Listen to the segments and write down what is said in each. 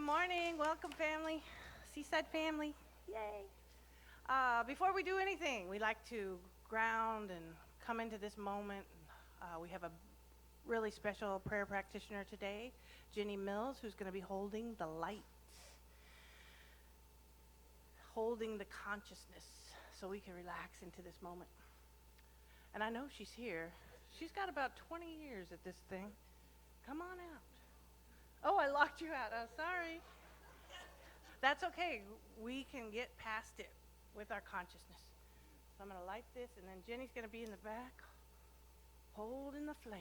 morning. Welcome, family. Seaside family. Yay. Before we do anything, we like to ground and come into this moment. We have a really special prayer practitioner today, Jenny Mills, who's going to be holding the light, holding the consciousness so we can relax into this moment. And I know she's here. She's got about 20 years at this thing. Come on out. Oh, I locked you out. Oh, sorry. That's okay. We can get past it with our consciousness. So I'm going to light this, and then Jenny's going to be in the back holding the flame.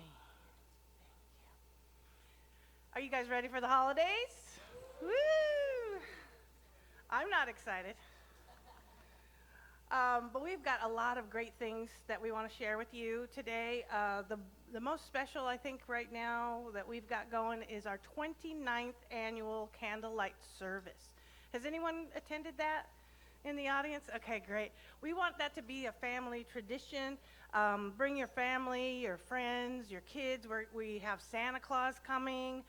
Thank you. Are you guys ready for the holidays? Woo! I'm not excited. But we've got a lot of great things that we want to share with you today. The most special, I think, right now that we've got going is our 29th annual candlelight service. Has anyone attended that in the audience? Okay, great. We want that to be a family tradition. Bring your family, your friends, your kids. We have Santa Claus coming.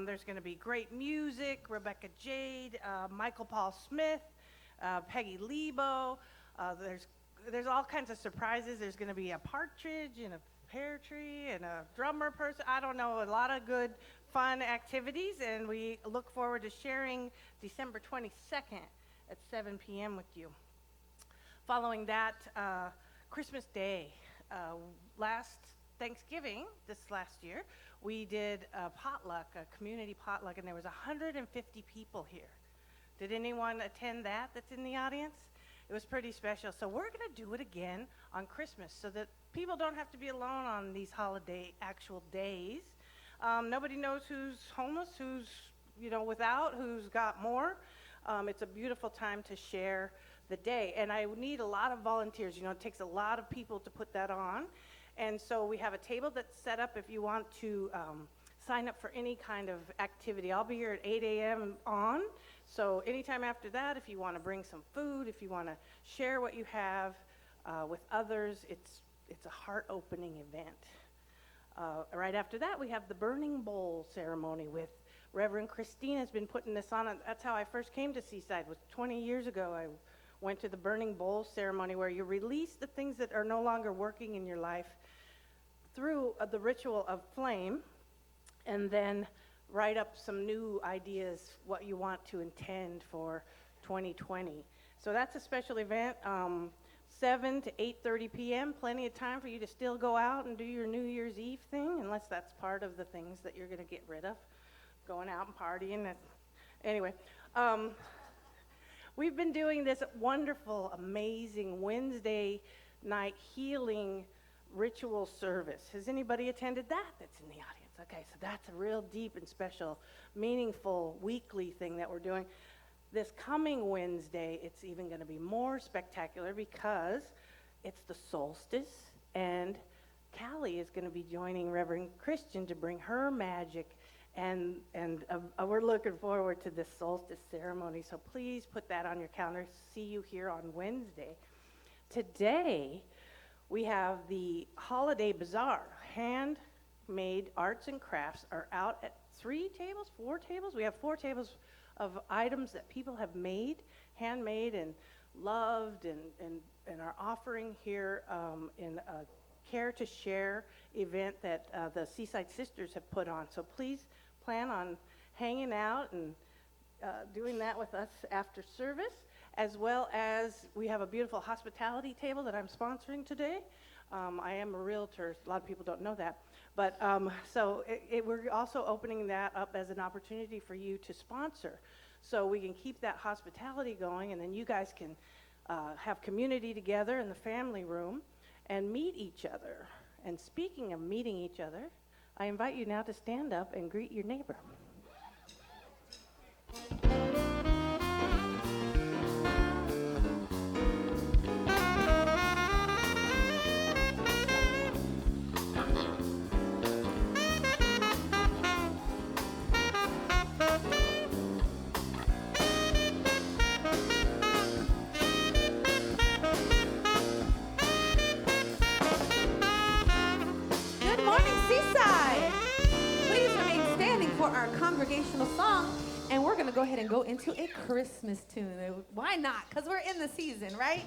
There's going to be great music. Rebecca Jade, Michael Paul Smith, Peggy Lebo. There's all kinds of surprises. There's going to be a partridge and a pear tree and a drummer person. I don't know, a lot of good, fun activities, and we look forward to sharing December 22nd at 7 p.m. with you. Following that, Christmas Day. Last Thanksgiving, this last year, we did a potluck, a community potluck, and there was 150 people here. Did anyone attend that that's in the audience? It was pretty special. So we're going to do it again on Christmas so that people don't have to be alone on these holiday actual days. Nobody knows who's homeless, who's without, who's got more. It's a beautiful time to share the day. And I need a lot of volunteers. It takes a lot of people to put that on. And so we have a table that's set up if you want to sign up for any kind of activity. I'll be here at 8 a.m. on. So anytime after that, if you want to bring some food, if you want to share what you have with others, it's a heart-opening event. Right after that, we have the Burning Bowl ceremony with Reverend Christine has been putting this on. That's how I first came to Seaside. Was 20 years ago. I went to the Burning Bowl ceremony where you release the things that are no longer working in your life through the ritual of flame, and then write up some new ideas, what you want to intend for 2020. So that's a special event, 7 to 8:30 p.m., plenty of time for you to still go out and do your New Year's Eve thing, unless that's part of the things that you're going to get rid of, going out and partying. Anyway, we've been doing this wonderful, amazing Wednesday night healing ritual service. Has anybody attended that that's in the audience? Okay, so that's a real deep and special, meaningful weekly thing that we're doing. This coming Wednesday, it's even going to be more spectacular because it's the solstice, and Callie is going to be joining Reverend Christian to bring her magic, and we're looking forward to this solstice ceremony, so please put that on your calendar. See you here on Wednesday. Today, we have the Holiday Bazaar. Handmade arts and crafts are out at 4 tables. We have 4 tables of items that people have made, handmade and loved, and are offering here in a Care to Share event that the Seaside Sisters have put on. So please plan on hanging out and doing that with us after service, as well as we have a beautiful hospitality table that I'm sponsoring today. I am a realtor. A lot of people don't know that. But so we're also opening that up as an opportunity for you to sponsor. So we can keep that hospitality going, and then you guys can have community together in the family room and meet each other. And speaking of meeting each other, I invite you now to stand up and greet your neighbor. For our congregational song, and we're going to go ahead and go into a Christmas tune. Why not? Because we're in the season, right?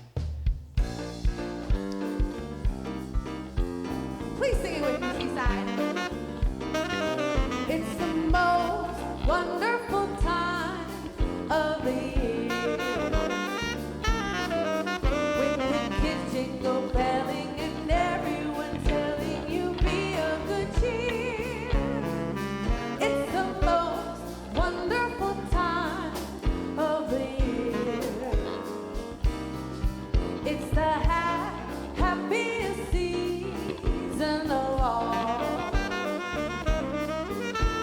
Please sing it with me, Seaside. It's the most wonderful time of the year, when the kids jingle belling and everyone telling you be of good cheer. It's the most wonderful time of the year. It's the happiest season of all,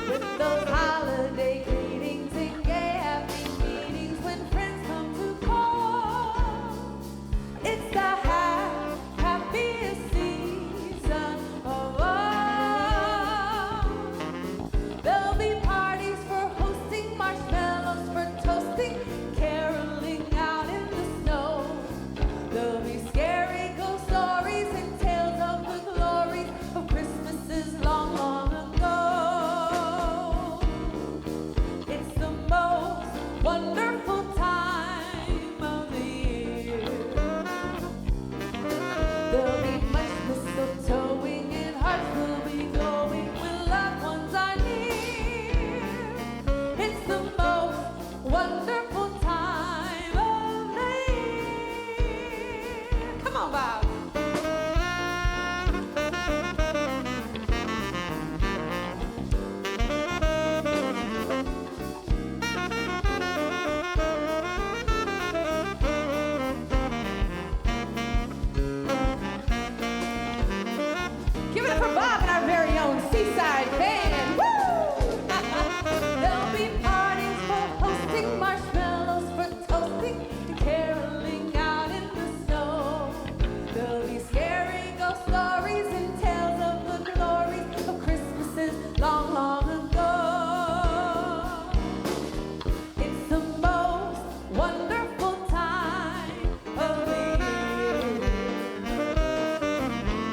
with those holiday greetings and gay happy meetings when friends come to call. It's the happiest season of all. There'll be parties for hosting, marshmallows for toasting, caroling out in the snow. There'll be scary ghost stories and tales of the glories of Christmases long, long ago. It's the most wonderful time of the year. There'll be much mistletoeing and hearts will be glowing when loved ones are near. It's the most wonderful time of the year. Come on, Bob. Give it up for Bob and our very own Seaside band. Woo! There'll be parties for hosting, marshmallows for toasting, caroling out in the snow. There'll be scary ghost stories and tales of the glories of Christmases long, long ago. It's the most wonderful time of the year.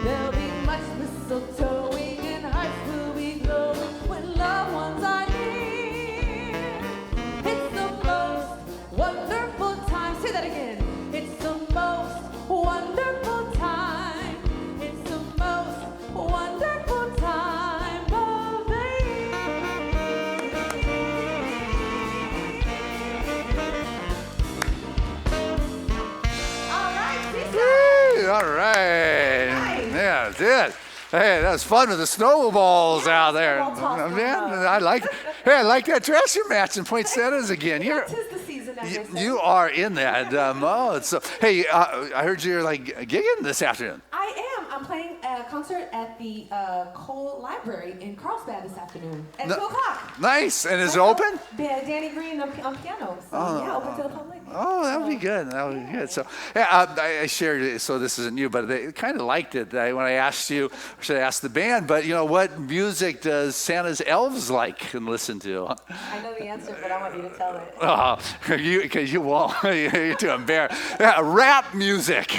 There'll be much mistletoeing and hearts will be glowing when loved ones are near. It's the most wonderful time. Say that again. It's the most wonderful time. It's the most wonderful time of the year. All right, Seaside. All right. Nice. Yeah, it did. Hey, that was fun with the snowballs out there. snowball toss Man, going on. I like that dress you're matching poinsettias again. You're, Tis the season, as they say. you are in that mode. So, hey, I heard you're like gigging this afternoon. I am. I'm playing a concert at the Cole Library in Carlsbad this afternoon at 2 o'clock. Nice. And is it open? Danny Green on piano. So, yeah, open to the public. Oh, that would be good. That would be good. So, yeah, I shared it. So this isn't new, but they kind of liked it when I asked you. I should ask the band, but you know, what music does Santa's elves like and listen to? I know the answer, but I want you to tell it. Oh, because you won't. You're too embarrassed. Yeah, rap music.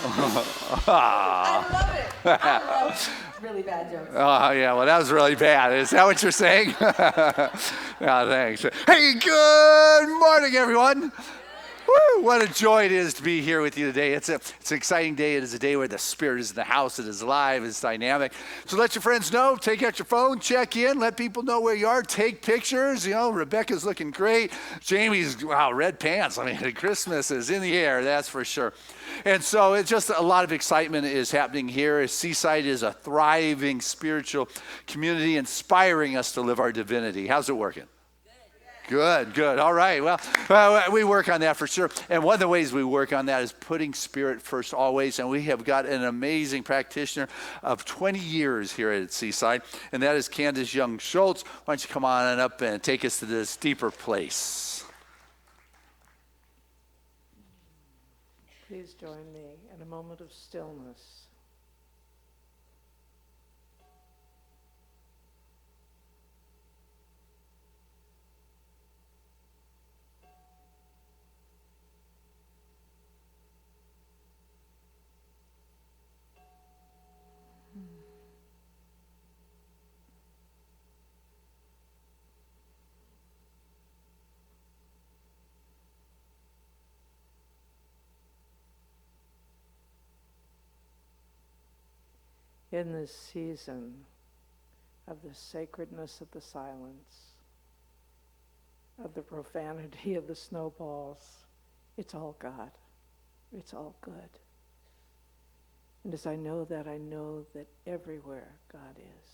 I love it. I love really bad jokes. Oh, yeah, well, that was really bad. Is that what you're saying? Yeah, thanks. Hey, good morning, everyone. Woo, what a joy it is to be here with you today. It's an exciting day. It is a day where the Spirit is in the house. It is alive. It's dynamic. So let your friends know. Take out your phone. Check in. Let people know where you are. Take pictures. You know, Rebecca's looking great. Jamie's, wow, red pants. I mean, Christmas is in the air. That's for sure. And so it's just a lot of excitement is happening here. Seaside is a thriving spiritual community inspiring us to live our divinity. How's it working? Good. All right. Well, we work on that for sure. And one of the ways we work on that is putting Spirit first always. And we have got an amazing practitioner of 20 years here at Seaside, and that is Candace Young Schultz. Why don't you come on up and take us to this deeper place? Please join me in a moment of stillness. in this season of the sacredness of the silence, of the profanity of the snowballs. It's all God. It's all good. And as I know that everywhere God is,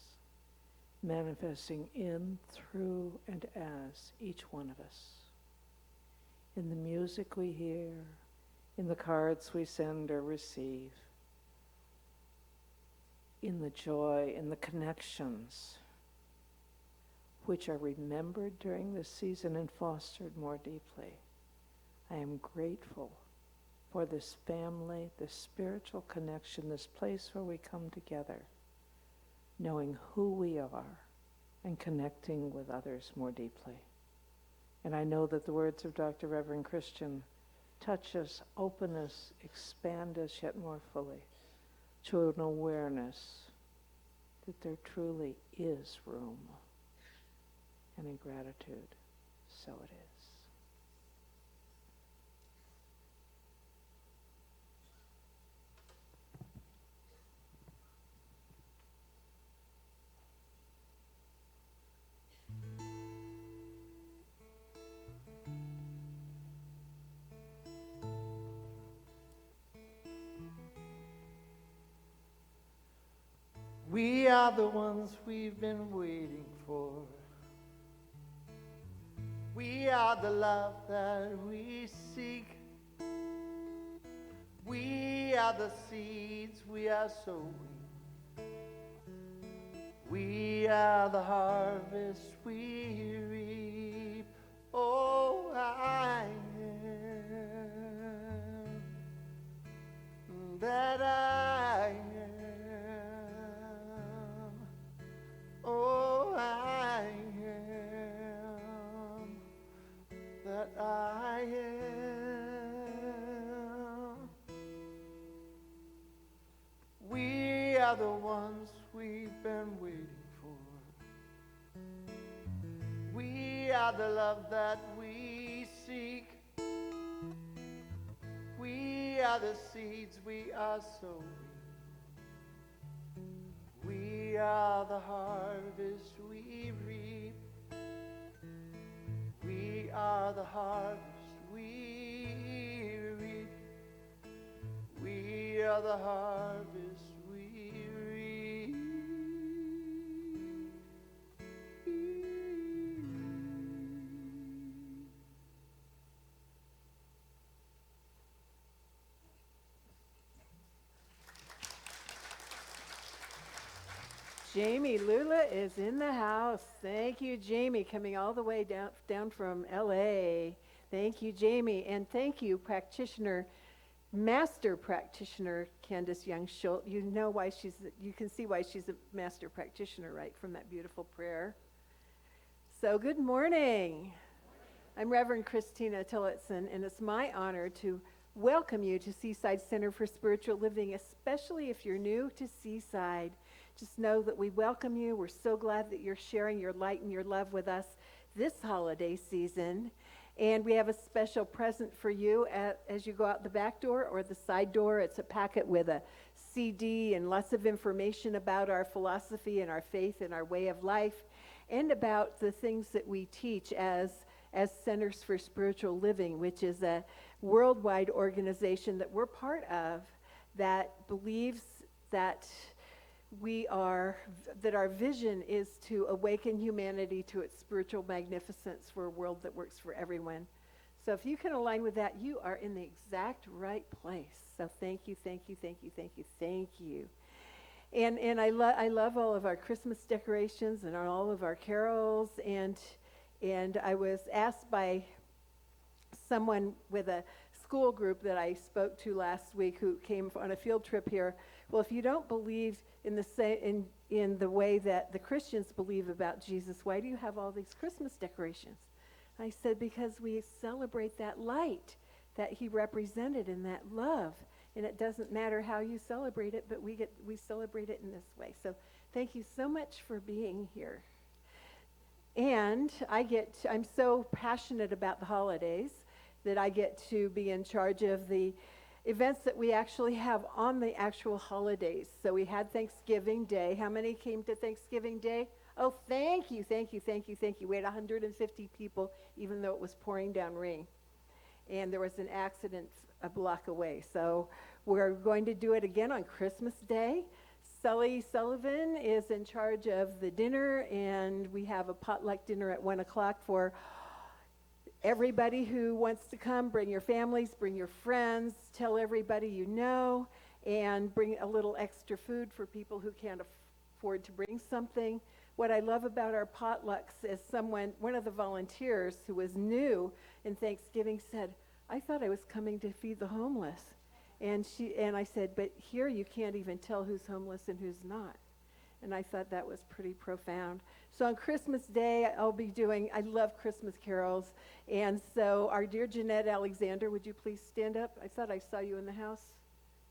manifesting in, through, and as each one of us. In the music we hear, in the cards we send or receive, in the joy, in the connections which are remembered during this season and fostered more deeply. I am grateful for this family, this spiritual connection, this place where we come together, knowing who we are and connecting with others more deeply. And I know that the words of Dr. Reverend Christian touch us, open us, expand us yet more fully to an awareness that there truly is room. And in gratitude, so it is. We are the ones we've been waiting for. We are the love that we seek. We are the seeds we are sowing. We are the harvest we reap. Oh, I am that I am. Oh, I am that I am. We are the ones we've been waiting for. We are the love that we seek. We are the seeds we are sowing. We are the harvest we reap. We are the harvest we reap. We are the harvest we reap. Jamie Lula is in the house. Thank you, Jamie, coming all the way down from LA. Thank you, Jamie, and thank you, master practitioner Candace Young Schultz. You can see why she's a master practitioner, right, from that beautiful prayer. So good morning. I'm Reverend Christina Tillotson, and it's my honor to welcome you to Seaside Center for Spiritual Living, especially if you're new to Seaside. Just know that we welcome you. We're so glad that you're sharing your light and your love with us this holiday season. And we have a special present for you as you go out the back door or the side door. It's a packet with a CD and lots of information about our philosophy and our faith and our way of life, and about the things that we teach as Centers for Spiritual Living, which is a worldwide organization that we're part of that believes that our vision is to awaken humanity to its spiritual magnificence for a world that works for everyone. So if you can align with that, you are in the exact right place. So thank you, thank you, thank you, thank you, thank you. And I love all of our Christmas decorations and all of our carols. And I was asked by someone with a school group that I spoke to last week who came on a field trip here, well, if you don't believe in the way that the Christians believe about Jesus, why do you have all these Christmas decorations? I said, because we celebrate that light that he represented and that love. And it doesn't matter how you celebrate it, but we celebrate it in this way. So thank you so much for being here. And I'm so passionate about the holidays that I get to be in charge of the events that we actually have on the actual holidays. So we had Thanksgiving Day. How many came to Thanksgiving Day? Oh, thank you, thank you, thank you, thank you. We had 150 people, even though it was pouring down rain. And there was an accident a block away. So we're going to do it again on Christmas Day. Sully Sullivan is in charge of the dinner, and we have a potluck dinner at 1 o'clock for everybody who wants to come. Bring your families, bring your friends, tell everybody you know, and bring a little extra food for people who can't afford to bring something. What I love about our potlucks is one of the volunteers who was new in Thanksgiving said, I thought I was coming to feed the homeless. And I said, but here you can't even tell who's homeless and who's not. And I thought that was pretty profound. So on Christmas Day, I love Christmas carols. And so our dear Jeanette Alexander, would you please stand up? I thought I saw you in the house.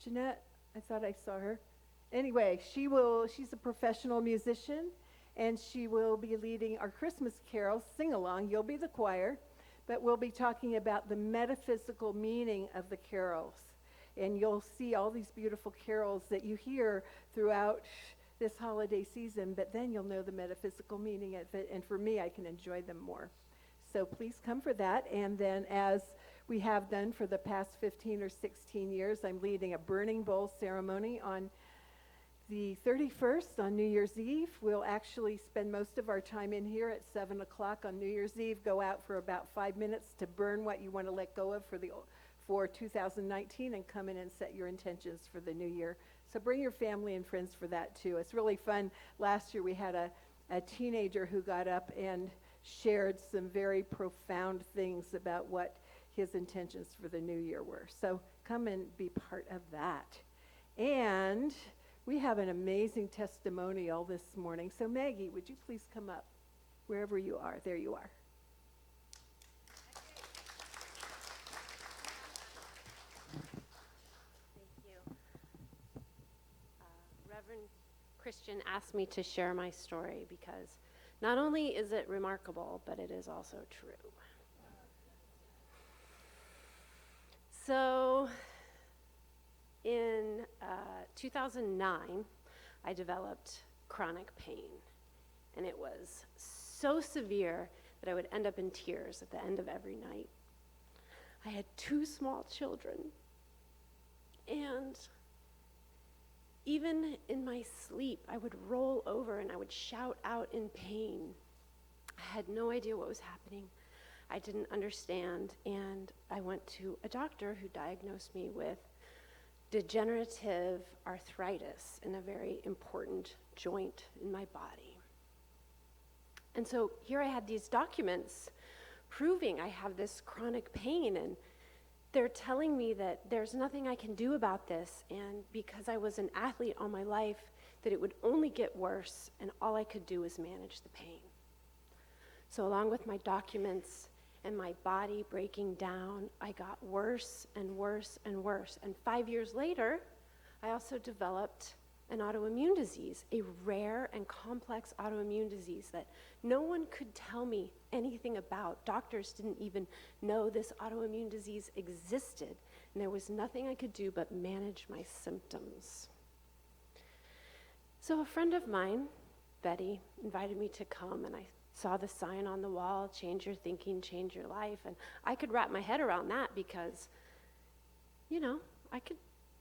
Jeanette, I thought I saw her. Anyway, she's a professional musician, and she will be leading our Christmas carols, sing-along. You'll be the choir, but we'll be talking about the metaphysical meaning of the carols. And you'll see all these beautiful carols that you hear throughout this holiday season, but then you'll know the metaphysical meaning of it, and for me, I can enjoy them more. So please come for that, and then as we have done for the past 15 or 16 years, I'm leading a burning bowl ceremony on the 31st on New Year's Eve. We'll actually spend most of our time in here at 7 o'clock on New Year's Eve, go out for about 5 minutes to burn what you want to let go of for 2019, and come in and set your intentions for the new year. So bring your family and friends for that too. It's really fun. Last year we had a teenager who got up and shared some very profound things about what his intentions for the new year were. So come and be part of that. And we have an amazing testimonial this morning. So Maggie, would you please come up wherever you are? There you are. Reverend Christian asked me to share my story because not only is it remarkable, but it is also true. So in 2009, I developed chronic pain, and it was so severe that I would end up in tears at the end of every night. I had 2 small children, and even in my sleep, I would roll over and I would shout out in pain. I had no idea what was happening. I didn't understand, and I went to a doctor who diagnosed me with degenerative arthritis in a very important joint in my body. And so here I had these documents proving I have this chronic pain, and they're telling me that there's nothing I can do about this, and because I was an athlete all my life, that it would only get worse, and all I could do was manage the pain. So along with my documents and my body breaking down, I got worse and worse and worse. And 5 years later, I also developed an autoimmune disease, a rare and complex autoimmune disease that no one could tell me anything about. Doctors didn't even know this autoimmune disease existed, and there was nothing I could do but manage my symptoms. So a friend of mine, Betty, invited me to come, and I saw the sign on the wall, change your thinking, change your life, and I could wrap my head around that because, I could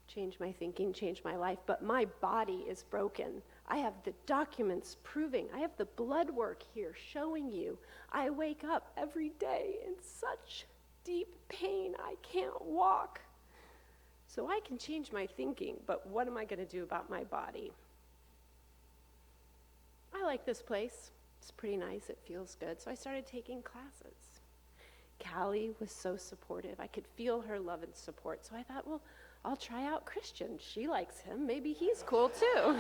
change my thinking, change my life, but my body is broken. I have the documents proving, I have the blood work here showing you. I wake up every day in such deep pain, I can't walk. So I can change my thinking, but what am I going to do about my body? I like this place. It's pretty nice, it feels good. So I started taking classes. Callie was so supportive. I could feel her love and support. So I thought, well, I'll try out Christian. She likes him. Maybe he's cool too.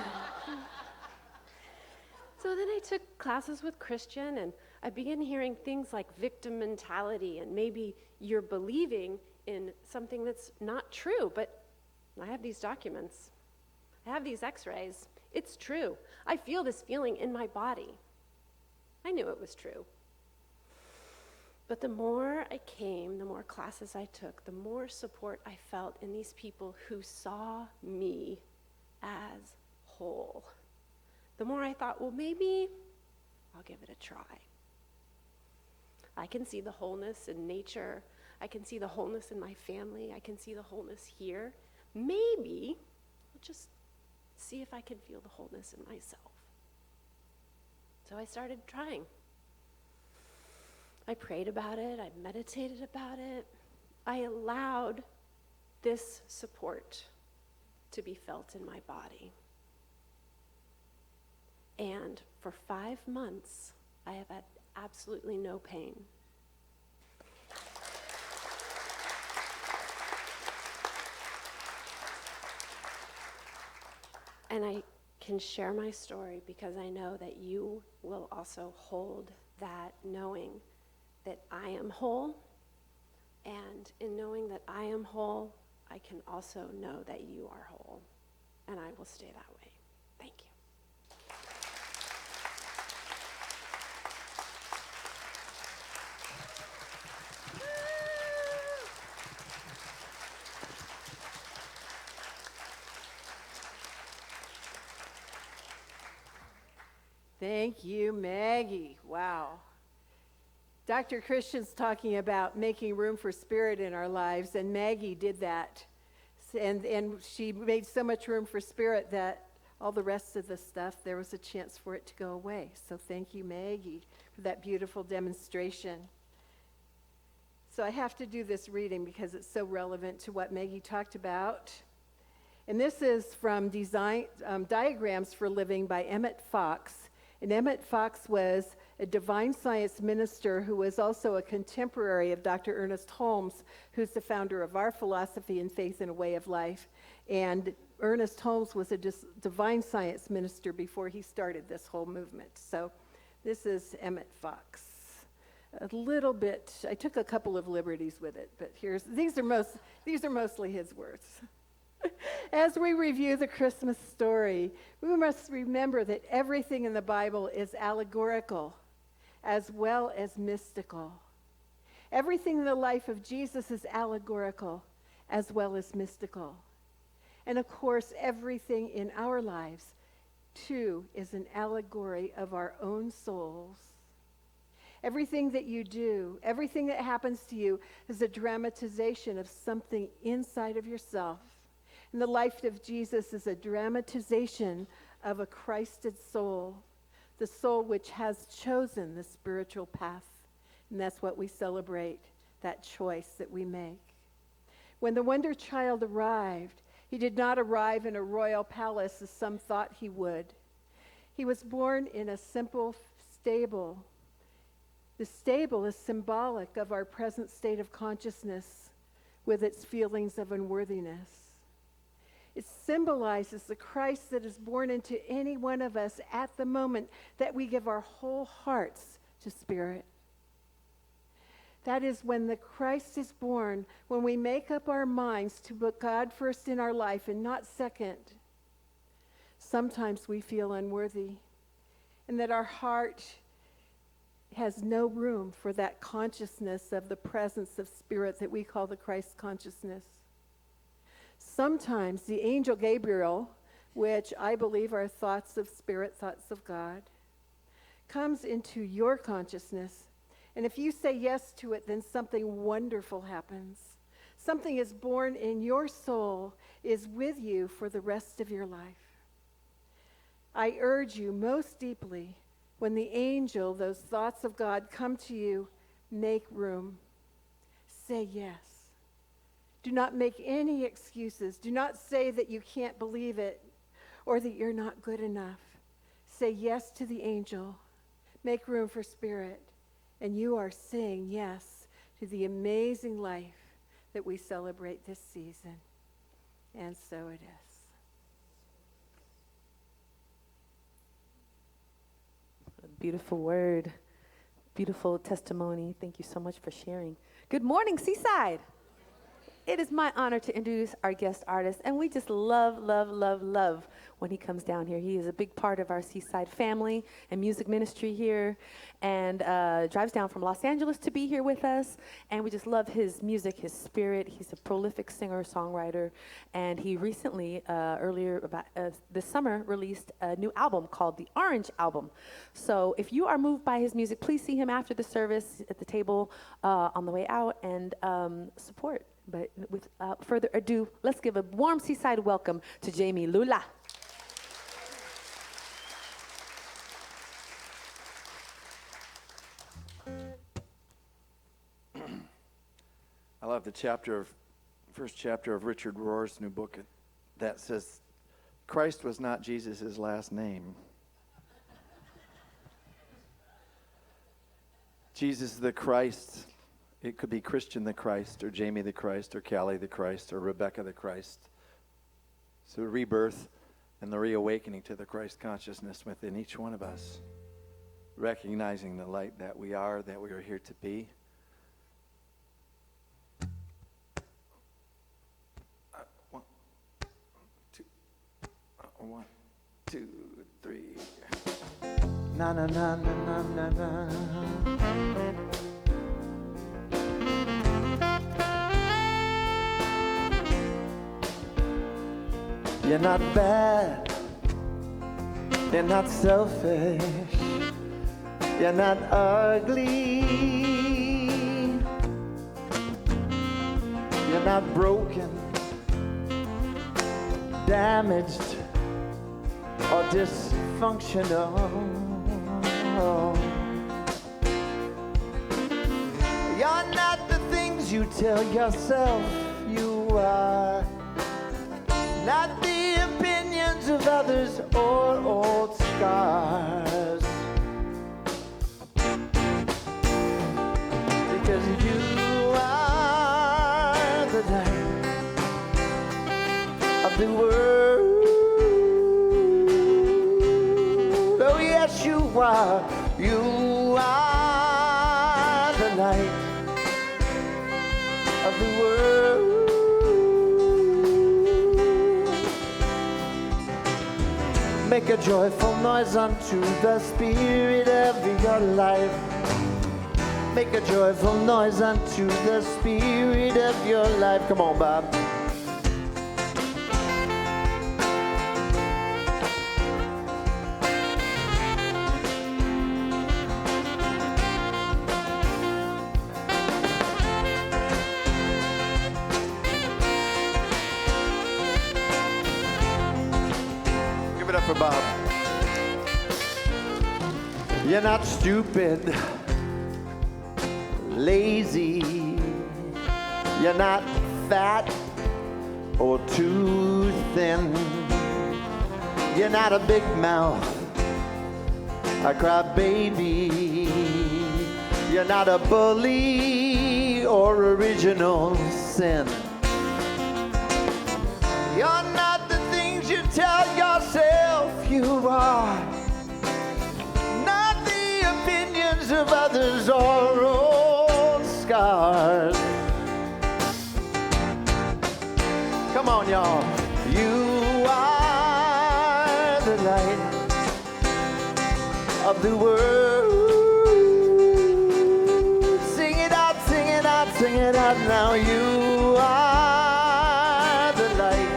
So then I took classes with Christian, and I began hearing things like victim mentality, and maybe you're believing in something that's not true, but I have these documents. I have these x-rays. It's true. I feel this feeling in my body. I knew it was true. But the more I came, the more classes I took, the more support I felt in these people who saw me as whole. The more I thought, well, maybe I'll give it a try. I can see the wholeness in nature. I can see the wholeness in my family. I can see the wholeness here. Maybe I'll just see if I can feel the wholeness in myself. So I started trying. I prayed about it. I meditated about it. I allowed this support to be felt in my body. And for 5 months, I have had absolutely no pain. And I can share my story because I know that you will also hold that knowing that I am whole. And in knowing that I am whole, I can also know that you are whole. And I will stay that way. Thank you. Thank you, Maggie. Wow. Dr. Christian's talking about making room for spirit in our lives, and Maggie did that. And she made so much room for spirit that all the rest of the stuff, there was a chance for it to go away. So thank you, Maggie, for that beautiful demonstration. So I have to do this reading because it's so relevant to what Maggie talked about. And this is from Diagrams for Living by Emmett Fox. And Emmett Fox was a divine science minister who was also a contemporary of Dr. Ernest Holmes, who's the founder of our philosophy and faith and a way of life. And Ernest Holmes was a divine science minister before he started this whole movement. So this is Emmett Fox. A little bit, I took a couple of liberties with it, but these are mostly his words. As we review the Christmas story, we must remember that everything in the Bible is allegorical as well as mystical. Everything in the life of Jesus is allegorical as well as mystical. And of course, everything in our lives, too, is an allegory of our own souls. Everything that you do, everything that happens to you is a dramatization of something inside of yourself. And the life of Jesus is a dramatization of a Christed soul, the soul which has chosen the spiritual path. And that's what we celebrate, that choice that we make. When the wonder child arrived, he did not arrive in a royal palace as some thought he would. He was born in a simple stable. The stable is symbolic of our present state of consciousness with its feelings of unworthiness. It symbolizes the Christ that is born into any one of us at the moment that we give our whole hearts to Spirit. That is when the Christ is born, when we make up our minds to put God first in our life and not second. Sometimes we feel unworthy, and that our heart has no room for that consciousness of the presence of Spirit that we call the Christ consciousness. Sometimes the angel Gabriel, which I believe are thoughts of Spirit, thoughts of God, comes into your consciousness. And if you say yes to it, then something wonderful happens. Something is born in your soul, is with you for the rest of your life. I urge you most deeply, when the angel, those thoughts of God come to you, make room. Say yes. Do not make any excuses. Do not say that you can't believe it or that you're not good enough. Say yes to the angel. Make room for Spirit. And you are saying yes to the amazing life that we celebrate this season. And so it is. A beautiful word, beautiful testimony. Thank you so much for sharing. Good morning, Seaside. it is my honor to introduce our guest artist, and we just love, love, love, love when he comes down here. He is a big part of our Seaside family and music ministry here, and drives down from Los Angeles to be here with us, and we just love his music, his spirit. He's a prolific singer-songwriter, and he recently, earlier about this summer, released a new album called the Orange Album. So if you are moved by his music, please see him after the service at the table on the way out and support. But without further ado, let's give a warm Seaside welcome to Jamie Lula. I love the first chapter of Richard Rohr's new book that says, Christ was not Jesus' last name. Jesus the Christ. It could be Christian the Christ, or Jamie the Christ, or Callie the Christ, or Rebecca the Christ. So rebirth and the reawakening to the Christ consciousness within each one of us. Recognizing the light that we are here to be. One, two, three. Na na na na na na na. You're not bad. You're not selfish. You're not ugly. You're not broken, damaged, or dysfunctional. You're not the things you tell yourself you are. Not the opinions of others or old scars. Because you are the light of the world. Oh yes, you are. You are the light of the world. Make a joyful noise unto the Spirit of your life. Make a joyful noise unto the Spirit of your life. Come on, Bob. For Bob. You're not stupid, lazy. You're not fat or too thin. You're not a big mouth, a crybaby. You're not a bully or original sin. You're not the things you tell yourself you are. Not the opinions of others or old scars. Come on, y'all. You are the light of the world. Sing it out, sing it out, sing it out now. You are the light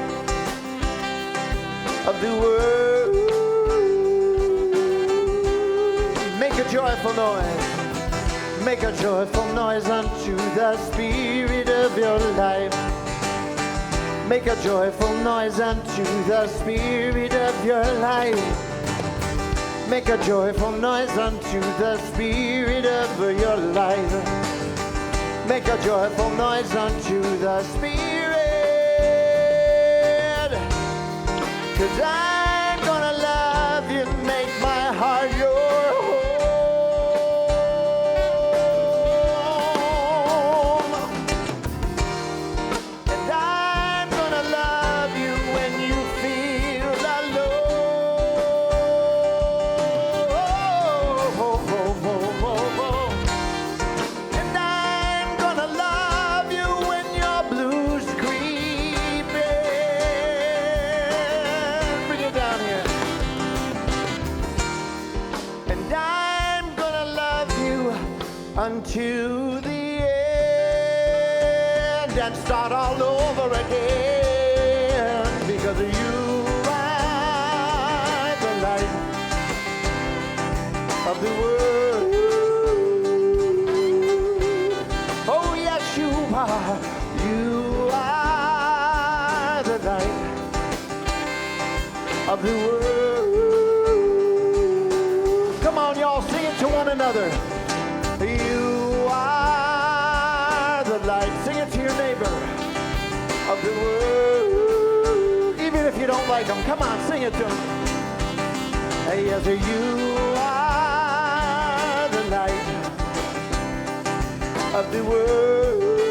of the world. Make a joyful noise. Make a joyful noise unto the Spirit of your life. Make a joyful noise unto the Spirit of your life. Make a joyful noise unto the Spirit of your life. Make a joyful noise unto the Spirit. 'Cause I'm gonna love you, make my heart your home. And I'm gonna love you when you feel alone. And I'm gonna love you when your blues unto the end and start all over again, because you are the light of the world. Oh yes, you are. You are the light of the world. Come on, y'all, sing it to one another. You are the light. Sing it to your neighbor of the world. Even if you don't like them, come on, sing it to them. Yes, you are the light of the world.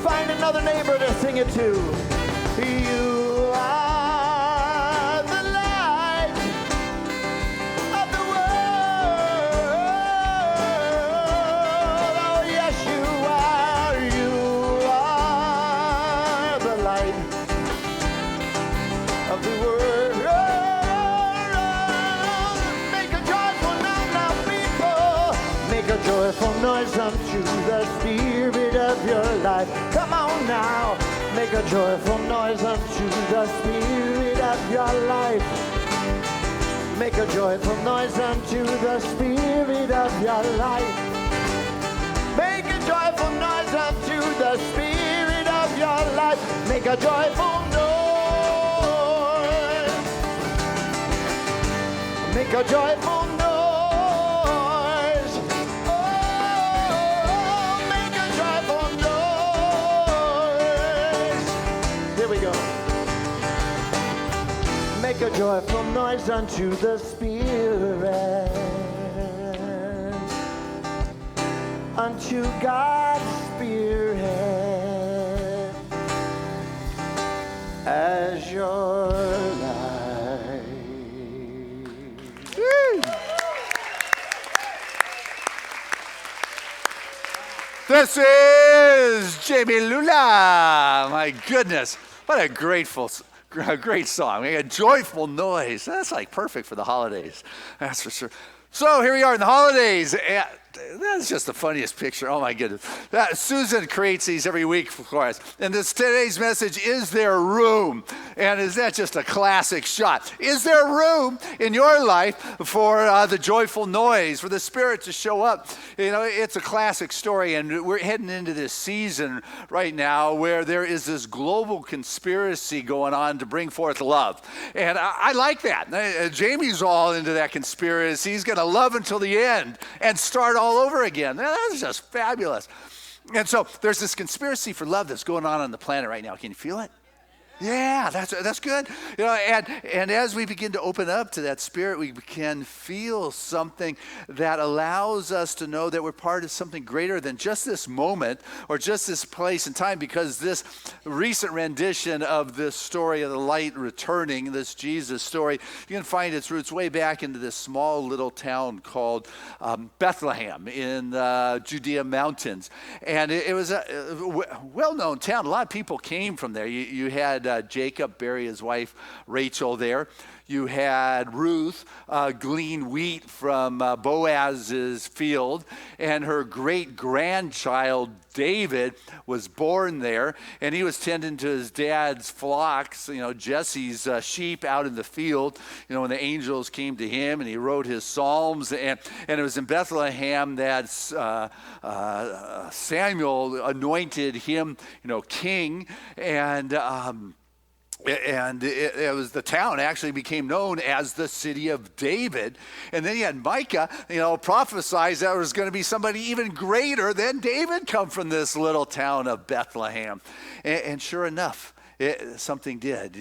Find another neighbor to sing it to. You are the light of the world. Oh yes, you are. You are the light of the world. Make a joyful noise now, people. Make a joyful noise unto the Spirit of your life. Come on now. Make a joyful noise unto the Spirit of your life. Make a joyful noise unto the Spirit of your life. Make a joyful noise unto the Spirit of your life. Make a joyful noise. Make a joyful noise. Oh, make a joyful noise. Here we go. Make a joyful noise unto the Spirit, unto God's Spirit as your light. This is Jamie Lula. My goodness, what a great song. A joyful noise. That's like perfect for the holidays. That's for sure. So here we are in the holidays. And that's just the funniest picture. Oh my goodness. Susan creates these every week for us. And today's message, is there room? And is that just a classic shot? Is there room in your life for the joyful noise, for the Spirit to show up? You know, it's a classic story, and we're heading into this season right now where there is this global conspiracy going on to bring forth love. And I like that. Jamie's all into that conspiracy. He's going to love until the end and start all over again. That's just fabulous. And so there's this conspiracy for love that's going on the planet right now. Can you feel it? Yeah, that's good. You know, and as we begin to open up to that Spirit, we can feel something that allows us to know that we're part of something greater than just this moment or just this place and time, because this recent rendition of this story of the light returning, this Jesus story, you can find its roots way back into this small little town called Bethlehem in Judea Mountains. And it was a well-known town. A lot of people came from there. You had Jacob bury his wife Rachel there. You had Ruth glean wheat from Boaz's field, and her great-grandchild David was born there, and he was tending to his dad's flocks, Jesse's sheep out in the field, when the angels came to him, and he wrote his psalms, and it was in Bethlehem that Samuel anointed him, king, and it was the town actually became known as the city of David. And then you had Micah, prophesied that there was going to be somebody even greater than David come from this little town of Bethlehem. And sure enough, something did,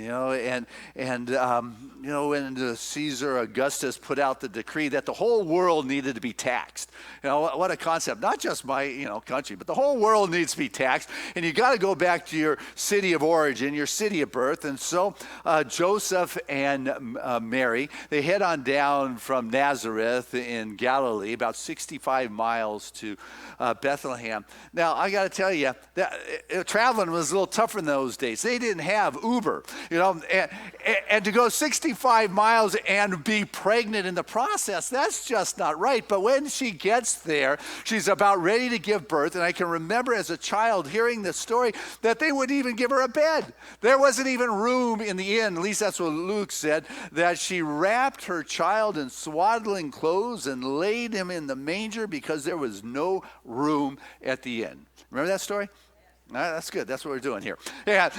when Caesar Augustus put out the decree that the whole world needed to be taxed. What a concept. Not just my, country, but the whole world needs to be taxed. And you got to go back to your city of origin, your city of birth. And so Joseph and Mary, they head on down from Nazareth in Galilee, about 65 miles to Bethlehem. Now, I got to tell you, that traveling was a little tougher in those days. They didn't have Uber, and to go 65 miles and be pregnant in the process, that's just not right. But when she gets there, she's about ready to give birth, and I can remember as a child hearing this story that they wouldn't even give her a bed. There wasn't even room in the inn, at least that's what Luke said, that she wrapped her child in swaddling clothes and laid him in the manger because there was no room at the inn. Remember that story? That's good. That's what we're doing here. Yeah,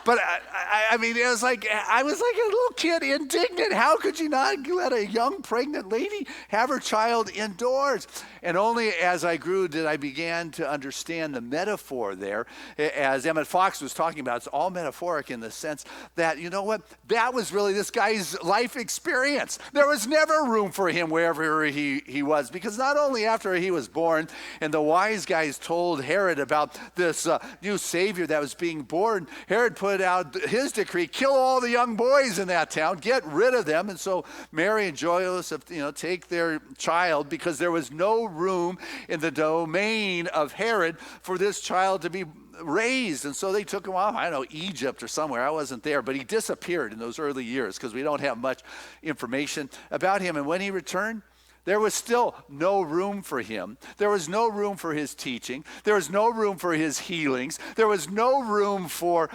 but I mean, it was like I was like a little kid, indignant. How could you not let a young pregnant lady have her child indoors? And only as I grew did I begin to understand the metaphor there. As Emmett Fox was talking about, it's all metaphoric in the sense that, you know what, that was really this guy's life experience. There was never room for him wherever he was, because not only after he was born and the wise guys told Herod about this new Savior that was being born, Herod put out his decree, kill all the young boys in that town, get rid of them. And so Mary and Joseph, take their child, because there was no room in the domain of Herod for this child to be raised. And so they took him off, I don't know, Egypt or somewhere. I wasn't there, but he disappeared in those early years because we don't have much information about him. And when he returned, there was still no room for him. There was no room for his teaching. There was no room for his healings. There was no room for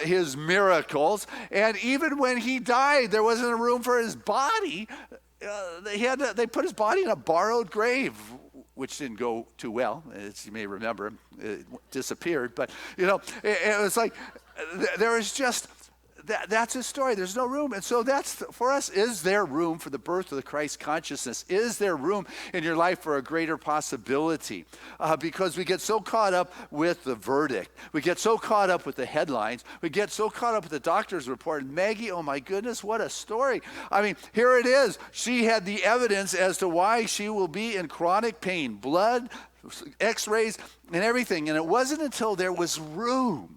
his miracles. And even when he died, there wasn't a room for his body. They put his body in a borrowed grave, which didn't go too well. As you may remember, it disappeared. But, it was like there was just... That's his story. There's no room. And so that's, for us, is there room for the birth of the Christ consciousness? Is there room in your life for a greater possibility? Because we get so caught up with the verdict. We get so caught up with the headlines. We get so caught up with the doctor's report. And Maggie, oh my goodness, what a story. I mean, here it is. She had the evidence as to why she will be in chronic pain. Blood, x-rays, and everything. And it wasn't until there was room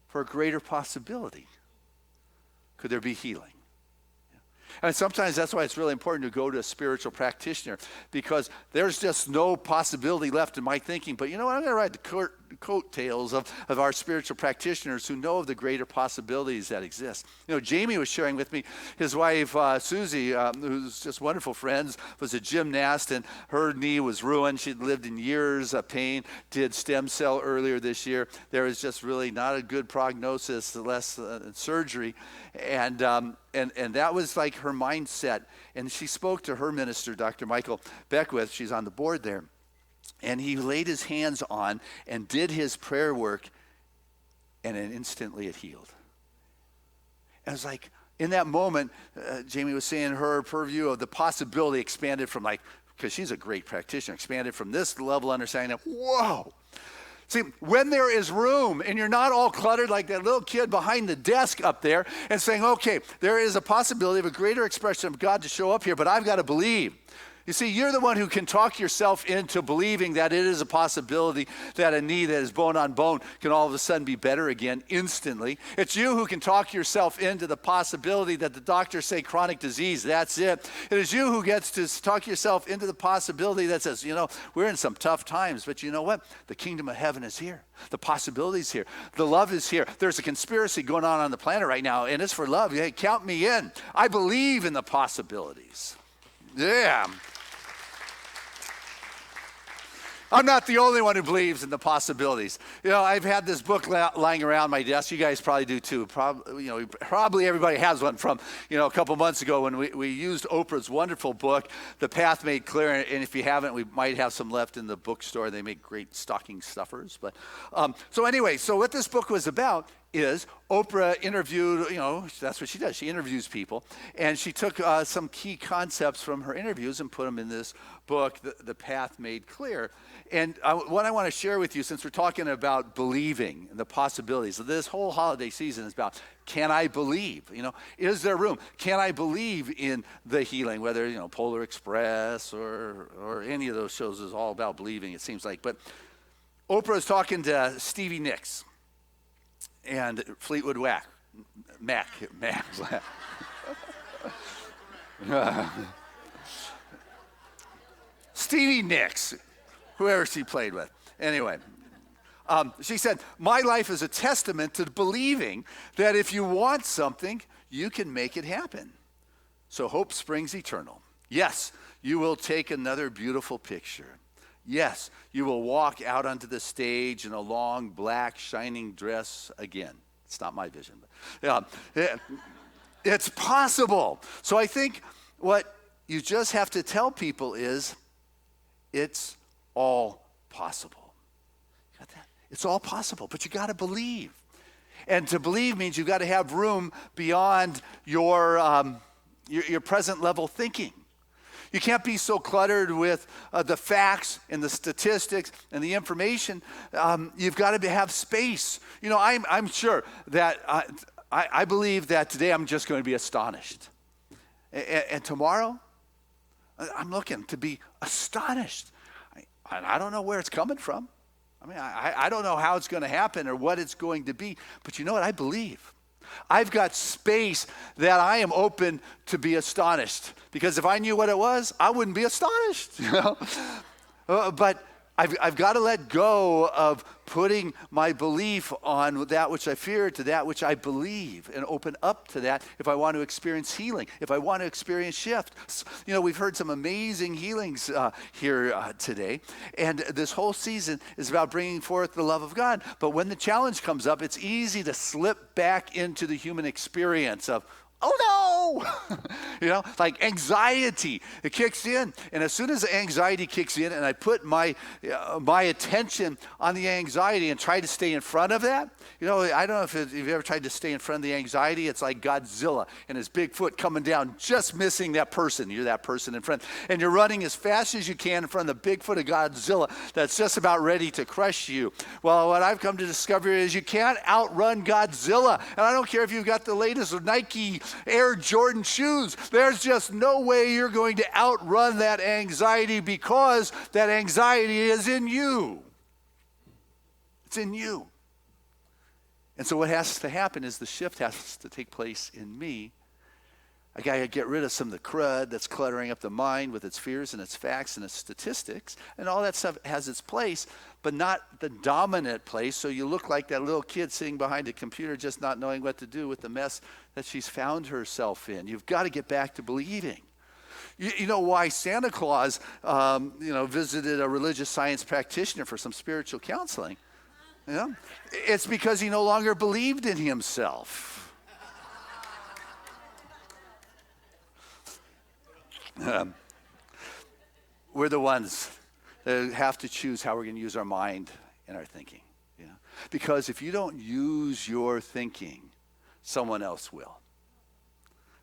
for a greater possibility could there be healing. And sometimes that's why it's really important to go to a spiritual practitioner, because there's just no possibility left in my thinking. But you know what? I'm going to ride the coattails of our spiritual practitioners who know of the greater possibilities that exist. Jamie was sharing with me, his wife, Susie, who's just wonderful friends, was a gymnast, and her knee was ruined. She'd lived in years of pain, did stem cell earlier this year. There was just really not a good prognosis, less surgery. And that was like her mindset. And she spoke to her minister, Dr. Michael Beckwith. She's on the board there. And he laid his hands on and did his prayer work, and then instantly it healed. And it was like, in that moment, Jamie was saying her purview of the possibility expanded from, like, because she's a great practitioner, expanded from this level of understanding of, whoa. See, when there is room and you're not all cluttered like that little kid behind the desk up there and saying, okay, there is a possibility of a greater expression of God to show up here, but I've got to believe. You see, you're the one who can talk yourself into believing that it is a possibility that a knee that is bone on bone can all of a sudden be better again instantly. It's you who can talk yourself into the possibility that the doctors say chronic disease, that's it. It is you who gets to talk yourself into the possibility that says, we're in some tough times, but you know what? The kingdom of heaven is here. The possibility is here. The love is here. There's a conspiracy going on the planet right now, and it's for love. Hey, count me in. I believe in the possibilities. Yeah. I'm not the only one who believes in the possibilities. I've had this book lying around my desk. You guys probably do too. Probably everybody has one from, a couple months ago when we used Oprah's wonderful book, The Path Made Clear. And if you haven't, we might have some left in the bookstore. They make great stocking stuffers. But so what this book was about is Oprah interviewed, that's what she does. She interviews people. And she took some key concepts from her interviews and put them in this book, The Path Made Clear. And what I want to share with you, since we're talking about believing and the possibilities, this whole holiday season is about, can I believe? Is there room? Can I believe in the healing? Whether, Polar Express or any of those shows is all about believing, it seems like. But Oprah is talking to Stevie Nicks and Fleetwood Mac. Stevie Nicks, whoever she played with. Anyway, She said, my life is a testament to believing that if you want something, you can make it happen. So hope springs eternal. Yes, you will take another beautiful picture. Yes, you will walk out onto the stage in a long, black, shining dress again. It's not my vision, but it's possible. So I think what you just have to tell people is, it's all possible. Got that? It's all possible, but you got to believe. And to believe means you've got to have room beyond your present level thinking. You can't be so cluttered with the facts and the statistics and the information. You've got to have space. You know, I'm sure that I believe that today I'm just going to be astonished. And tomorrow, I'm looking to be astonished. I don't know where it's coming from. I mean, I don't know how it's going to happen or what it's going to be. But you know what? I believe. I've got space that I am open to be astonished. Because if I knew what it was, I wouldn't be astonished. You know? But I've got to let go of putting my belief on that which I fear to that which I believe, and open up to that if I want to experience healing, if I want to experience shift. You know, we've heard some amazing healings here today, and this whole season is about bringing forth the love of God. But when the challenge comes up, it's easy to slip back into the human experience of, oh no, you know, like anxiety, it kicks in. And as soon as the anxiety kicks in and I put my attention on the anxiety and try to stay in front of that, you know, I don't know if you've ever tried to stay in front of the anxiety. It's like Godzilla and his big foot coming down, just missing that person. You're that person in front. And you're running as fast as you can in front of the big foot of Godzilla that's just about ready to crush you. Well, what I've come to discover is you can't outrun Godzilla. And I don't care if you've got the latest Nike Air Jordan shoes. There's just no way you're going to outrun that anxiety, because that anxiety is in you. It's in you. And so what has to happen is the shift has to take place in me. I got to get rid of some of the crud that's cluttering up the mind with its fears and its facts and its statistics. And all that stuff has its place, but not the dominant place. So you look like that little kid sitting behind a computer just not knowing what to do with the mess that she's found herself in. You've got to get back to believing. You know why Santa Claus visited a religious science practitioner for some spiritual counseling? You know? It's because he no longer believed in himself. We're the ones that have to choose how we're going to use our mind and our thinking. You know? Because if you don't use your thinking, someone else will.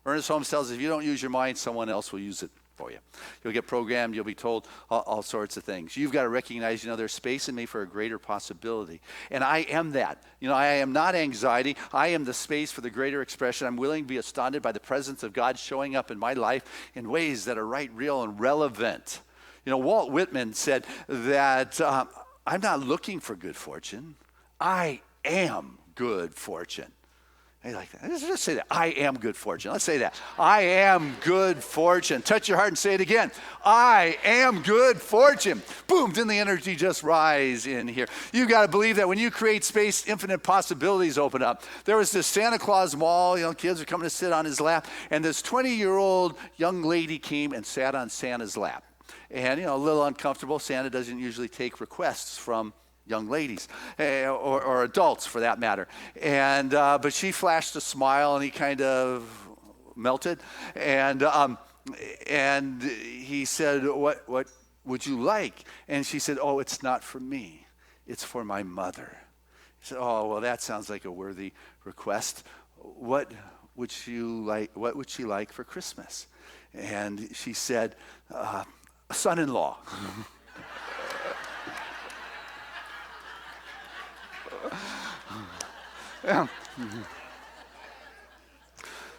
Ernest Holmes tells us if you don't use your mind, someone else will use it for you. You'll get programmed. You'll be told all sorts of things. You've got to recognize, there's space in me for a greater possibility. And I am that. I am not anxiety. I am the space for the greater expression. I'm willing to be astounded by the presence of God showing up in my life in ways that are right, real, and relevant. Walt Whitman said that I'm not looking for good fortune. I am good fortune. Hey, like that. Let's just say that. I am good fortune. Let's say that. I am good fortune. Touch your heart and say it again. I am good fortune. Boom, didn't the energy just rise in here? You've got to believe that when you create space, infinite possibilities open up. There was this Santa Claus mall, kids are coming to sit on his lap, and this 20-year-old young lady came and sat on Santa's lap. And, a little uncomfortable. Santa doesn't usually take requests from young ladies, or adults for that matter. And but she flashed a smile, and he kind of melted. And he said, "What would you like?" And she said, "Oh, it's not for me. It's for my mother." He said, "Oh, well, that sounds like a worthy request. What would you like? What would she like for Christmas?" And she said, "A son-in-law."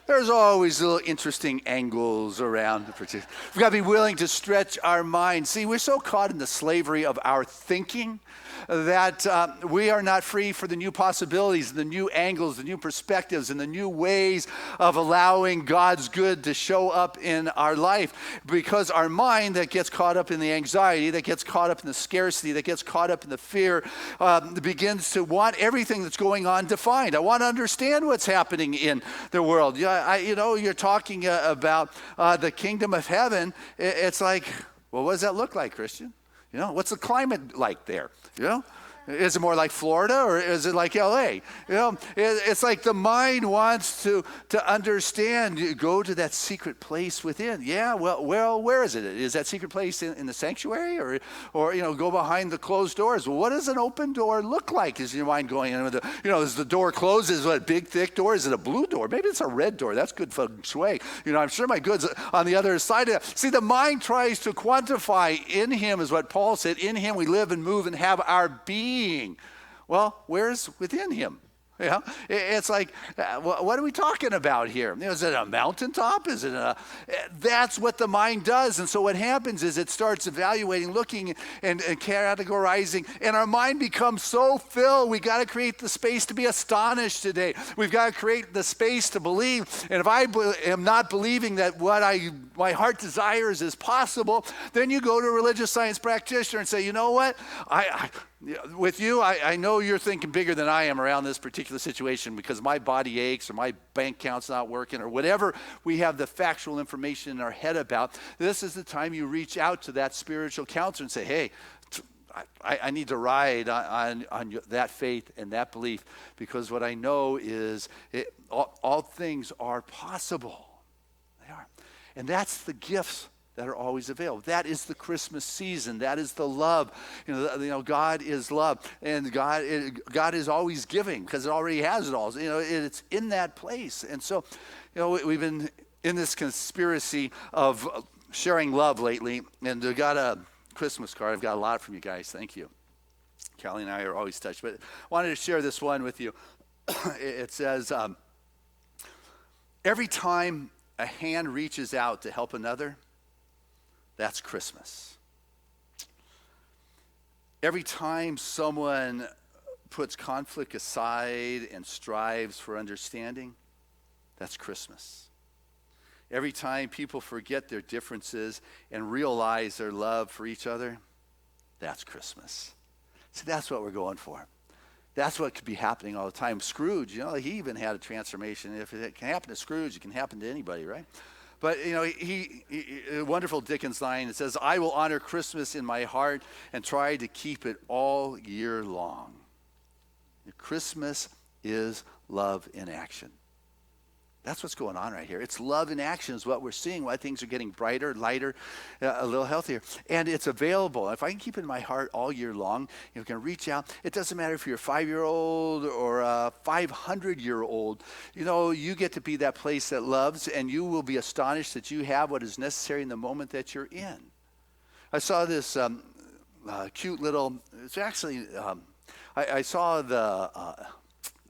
There's always little interesting angles around. We've got to be willing to stretch our minds. See, we're so caught in the slavery of our thinking that we are not free for the new possibilities, the new angles, the new perspectives, and the new ways of allowing God's good to show up in our life. Because our mind that gets caught up in the anxiety, that gets caught up in the scarcity, that gets caught up in the fear, begins to want everything that's going on defined. I want to understand what's happening in the world. You're talking about the kingdom of heaven. It's like, well, what does that look like, Christian? What's the climate like there? Is it more like Florida or is it like LA? It's like the mind wants to understand. You go to that secret place within. Yeah, well, where is it? Is that secret place in the sanctuary or go behind the closed doors? Well, what does an open door look like? Is your mind going in with as the door closes, what, a big thick door? Is it a blue door? Maybe it's a red door. That's good feng shui. I'm sure my good's on the other side of it. See, the mind tries to quantify. In him is what Paul said. In him we live and move and have our being. Well, where's within him? It's like, what are we talking about here? Is it a mountaintop? Is it that's what the mind does. And so what happens is it starts evaluating, looking, and categorizing, and our mind becomes so filled. We got to create the space to be astonished today. We've got to create the space to believe. And if I am not believing that what my heart desires is possible, then you go to a religious science practitioner and say, you know what? With you, I know you're thinking bigger than I am around this particular situation because my body aches or my bank account's not working or whatever we have the factual information in our head about. This is the time you reach out to that spiritual counselor and say, hey, I need to ride on that faith and that belief because what I know is all things are possible. They are. And that's the gifts that are always available. That is the Christmas season. That is the love. God is love, and God is always giving because it already has it all. It's in that place, and so, we've been in this conspiracy of sharing love lately, and I got a Christmas card. I've got a lot from you guys. Thank you. Callie and I are always touched, but I wanted to share this one with you. It says, every time a hand reaches out to help another, that's Christmas. Every time someone puts conflict aside and strives for understanding, that's Christmas. Every time people forget their differences and realize their love for each other, that's Christmas. See, that's what we're going for. That's what could be happening all the time. Scrooge, he even had a transformation. If it can happen to Scrooge, it can happen to anybody, right? But, he a wonderful Dickens line. It says, I will honor Christmas in my heart and try to keep it all year long. Christmas is love in action. That's what's going on right here. It's love in action is what we're seeing, why things are getting brighter, lighter, a little healthier. And it's available. If I can keep it in my heart all year long, you can reach out. It doesn't matter if you're a 5-year-old or a 500-year-old. You get to be that place that loves, and you will be astonished that you have what is necessary in the moment that you're in. I saw this cute little, it's actually, I saw the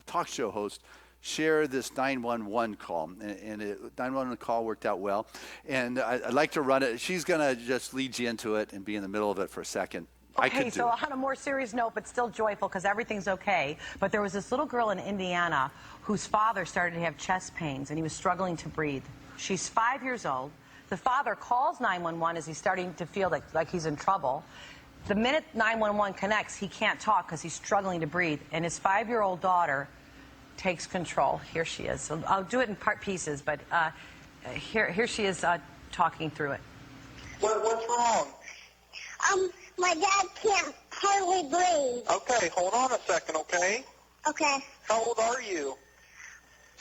talk show host share this 911 call, and 911 call worked out well. And I'd like to run it. She's going to just lead you into it and be in the middle of it for a second. Okay, so on a more serious note, but still joyful because everything's okay. But there was this little girl in Indiana whose father started to have chest pains, and he was struggling to breathe. She's 5 years old. The father calls 911 as he's starting to feel like he's in trouble. The minute 911 connects, he can't talk because he's struggling to breathe. And his 5-year-old daughter takes control. Here she is. So I'll do it in pieces, but here she is talking through it. What's wrong? My dad can't hardly breathe. Okay, hold on a second, okay? Okay. How old are you?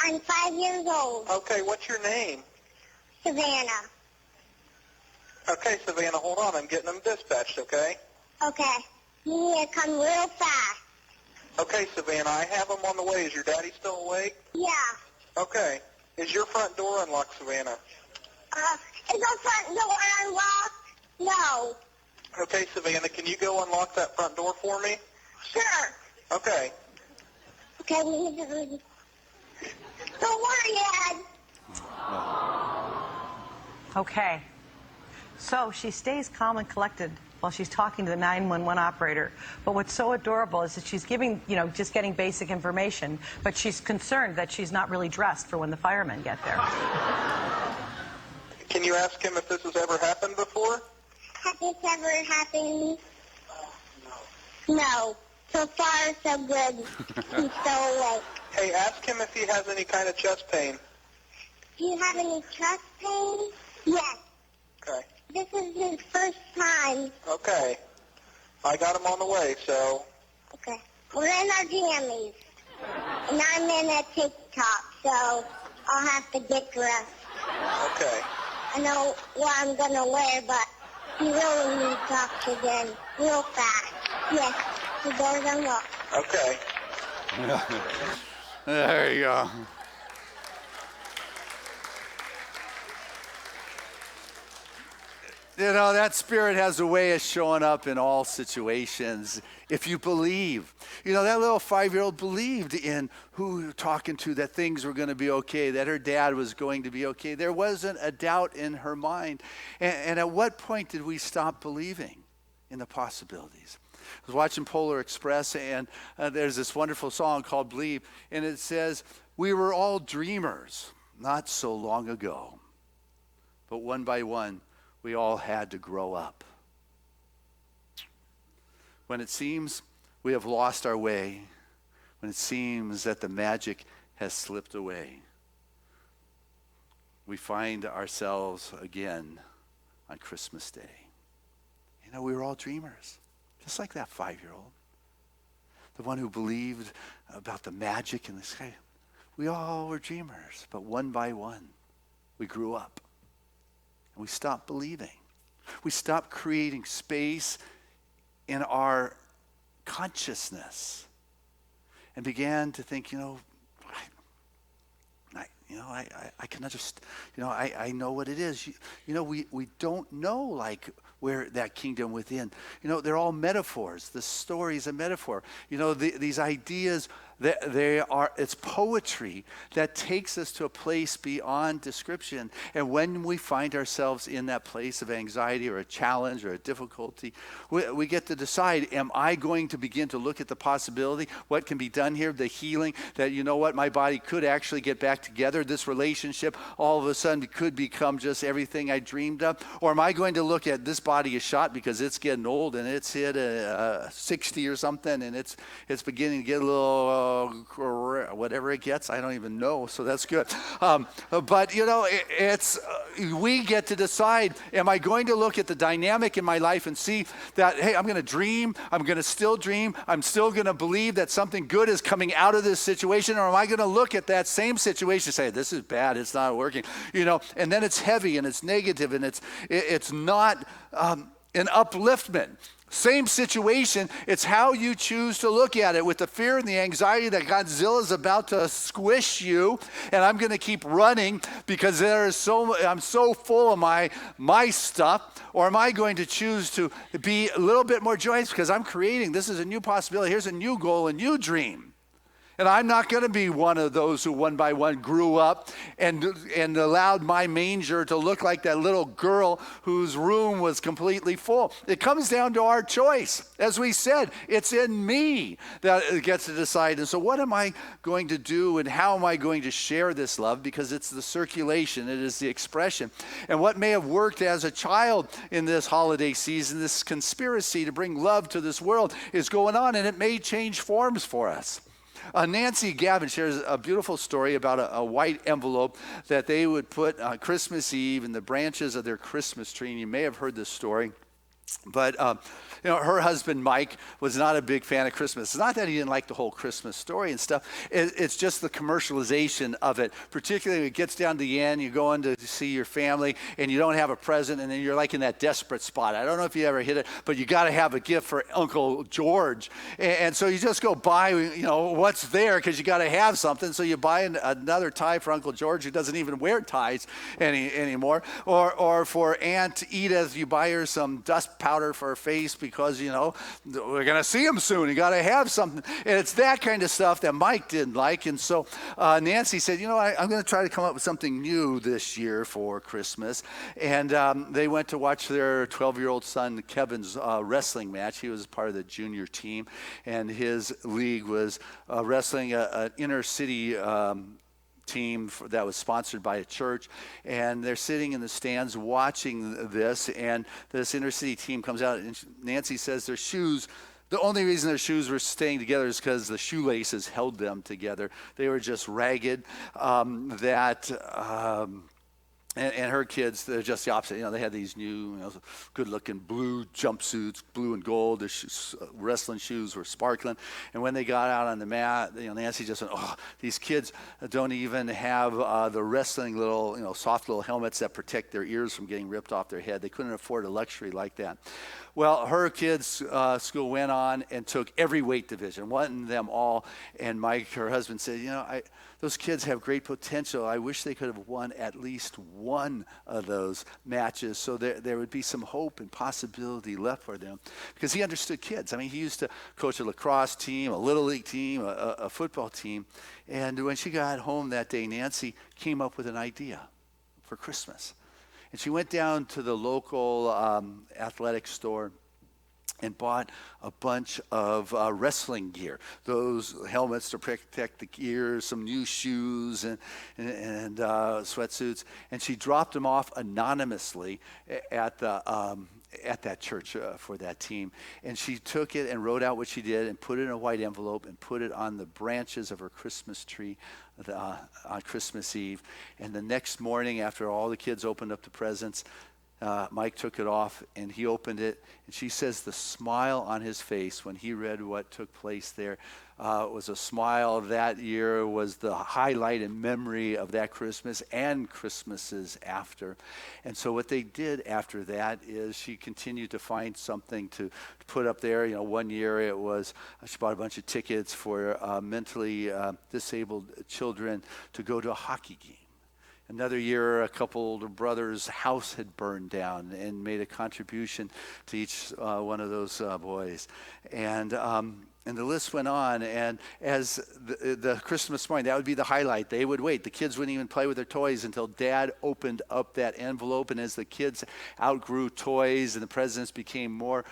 I'm 5 years old. Okay, what's your name? Savannah. Okay, Savannah, hold on. I'm getting them dispatched, okay? Okay. You need to come real fast. Okay, Savannah, I have them on the way. Is your daddy still awake? Yeah. Okay. Is your front door unlocked, Savannah? Is the front door unlocked? No. Okay, Savannah, can you go unlock that front door for me? Sure. Okay. Okay, don't worry, Dad. Okay. So she stays calm and collected while she's talking to the 911 operator. But what's so adorable is that she's giving, just getting basic information, but she's concerned that she's not really dressed for when the firemen get there. Can you ask him if this has ever happened before? Has this ever happened? No. So far, so good. He's so awake. Hey, ask him if he has any kind of chest pain. Do you have any chest pain? Yes. Okay. This is his first time. Okay. I got him on the way, so... Okay. We're in our jammies. And I'm in a TikTok, so I'll have to get dressed. Okay. I know what I'm going to wear, but you really need to oxygen real fast. Yes, the door's unlocked. Okay. There you go. That spirit has a way of showing up in all situations if you believe. That little 5-year-old believed in who we were talking to, that things were going to be okay, that her dad was going to be okay. There wasn't a doubt in her mind. And at what point did we stop believing in the possibilities? I was watching Polar Express, and there's this wonderful song called Believe, and it says, we were all dreamers not so long ago, but one by one, we all had to grow up. When it seems we have lost our way, when it seems that the magic has slipped away, we find ourselves again on Christmas Day. We were all dreamers, just like that 5-year-old. The one who believed about the magic in the sky. We all were dreamers, but one by one, we grew up. We stopped believing. We stopped creating space in our consciousness and began to think, I can understand, I know what it is. We don't know, like, where that kingdom within. They're all metaphors. The story is a metaphor. These ideas, it's poetry that takes us to a place beyond description. And when we find ourselves in that place of anxiety or a challenge or a difficulty, we get to decide, am I going to begin to look at the possibility, what can be done here, the healing, that my body could actually get back together, this relationship all of a sudden could become just everything I dreamed of? Or am I going to look at this body is shot because it's getting old and it's hit 60 or something, and it's beginning to get a little whatever it gets, I don't even know, so that's good. But we get to decide, am I going to look at the dynamic in my life and see that, hey, I'm going to dream, I'm going to still dream, I'm still going to believe that something good is coming out of this situation, or am I going to look at that same situation and say, this is bad, it's not working, and then it's heavy and it's negative and it's not an upliftment. Same situation, it's how you choose to look at it, with the fear and the anxiety that Godzilla's about to squish you, and I'm going to keep running because I'm so full of my stuff. Or am I going to choose to be a little bit more joyous because I'm creating, this is a new possibility, here's a new goal, a new dream. And I'm not going to be one of those who one by one grew up and allowed my manger to look like that little girl whose room was completely full. It comes down to our choice. As we said, it's in me that it gets to decide. And so what am I going to do, and how am I going to share this love? Because it's the circulation, it is the expression. And what may have worked as a child in this holiday season, this conspiracy to bring love to this world, is going on, and it may change forms for us. Nancy Gavin shares a beautiful story about a white envelope that they would put on Christmas Eve in the branches of their Christmas tree. And you may have heard this story. But, her husband, Mike, was not a big fan of Christmas. It's not that he didn't like the whole Christmas story and stuff. It's just the commercialization of it. Particularly when it gets down to the end, you go in to see your family and you don't have a present, and then you're like in that desperate spot. I don't know if you ever hit it, but you got to have a gift for Uncle George. And so you just go buy, what's there, because you got to have something. So you buy another tie for Uncle George, who doesn't even wear ties anymore. Or for Aunt Edith, you buy her some dust powder for her face because, you know, we're going to see him soon. You got to have something. And it's that kind of stuff that Mike didn't like. And so Nancy said, you know, I'm going to try to come up with something new this year for Christmas. And they went to watch their 12-year-old son Kevin's wrestling match. He was part of the junior team, and his league was wrestling an inner city team that was sponsored by a church, and they're sitting in the stands watching this, and this inner city team comes out, and Nancy says their shoes, the only reason their shoes were staying together is because the shoelaces held them together. They were just ragged. And her kids, they're just the opposite. You know, they had these new, you know, good-looking blue jumpsuits, blue and gold. Their wrestling shoes were sparkling. And when they got out on the mat, you know, Nancy just went, oh, these kids don't even have the wrestling little, you know, soft little helmets that protect their ears from getting ripped off their head. They couldn't afford a luxury like that. Well, her kids' school went on and took every weight division, won them all. And Mike, her husband, said, you know, those kids have great potential. I wish they could have won at least one of those matches so there would be some hope and possibility left for them. Because he understood kids. I mean, he used to coach a lacrosse team, a little league team, a football team. And when she got home that day, Nancy came up with an idea for Christmas. And she went down to the local athletic store and bought a bunch of wrestling gear, those helmets to protect the ears, some new shoes and sweatsuits. And she dropped them off anonymously at that church for that team. And she took it and wrote out what she did and put it in a white envelope and put it on the branches of her Christmas tree on Christmas Eve. And the next morning, after all the kids opened up the presents, Mike took it off and he opened it, and she says the smile on his face when he read what took place there was a smile that year, was the highlight and memory of that Christmas and Christmases after. And so what they did after that is she continued to find something to put up there. You know, one year it was, she bought a bunch of tickets for mentally disabled children to go to a hockey game. Another year, a couple older brothers' house had burned down and made a contribution to each one of those boys. And the list went on. And as the Christmas morning, that would be the highlight. They would wait. The kids wouldn't even play with their toys until Dad opened up that envelope. And as the kids outgrew toys and the presents became more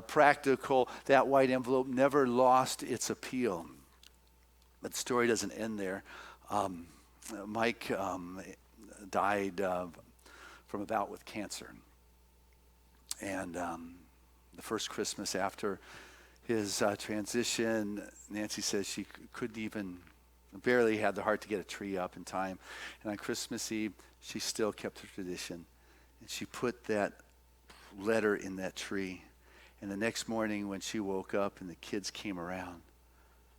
practical, that white envelope never lost its appeal. But the story doesn't end there. Mike died from a bout with cancer. And the first Christmas after his transition, Nancy says she couldn't even, barely had the heart to get a tree up in time. And on Christmas Eve, she still kept her tradition. And she put that letter in that tree. And the next morning when she woke up and the kids came around,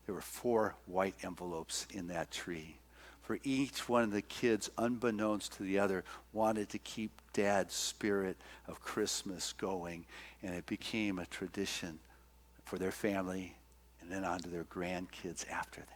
there were 4 white envelopes in that tree. For each one of the kids, unbeknownst to the other, wanted to keep Dad's spirit of Christmas going. And it became a tradition for their family and then on to their grandkids after that.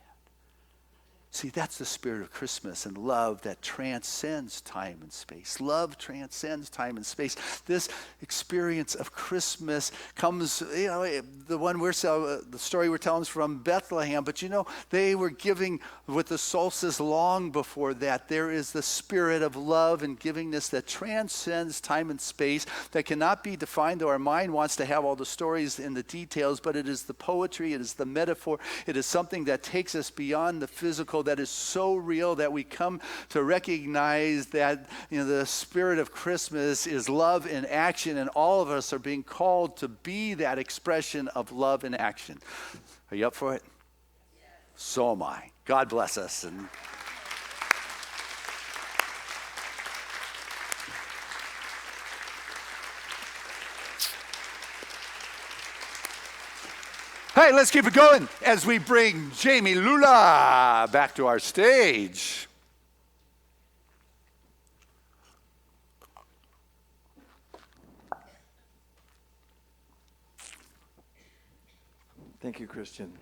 See, that's the spirit of Christmas and love that transcends time and space. Love transcends time and space. This experience of Christmas comes, you know, the story we're telling is from Bethlehem, but you know, they were giving with the solstice long before that. There is the spirit of love and givingness that transcends time and space, that cannot be defined, though our mind wants to have all the stories and the details, but it is the poetry, it is the metaphor, it is something that takes us beyond the physical, that is so real that we come to recognize that, you know, the spirit of Christmas is love in action, and all of us are being called to be that expression of love in action. Are you up for it? Yes. So am I. God bless us. And hey, let's keep it going as we bring Jamie Lula back to our stage. Thank you, Christian.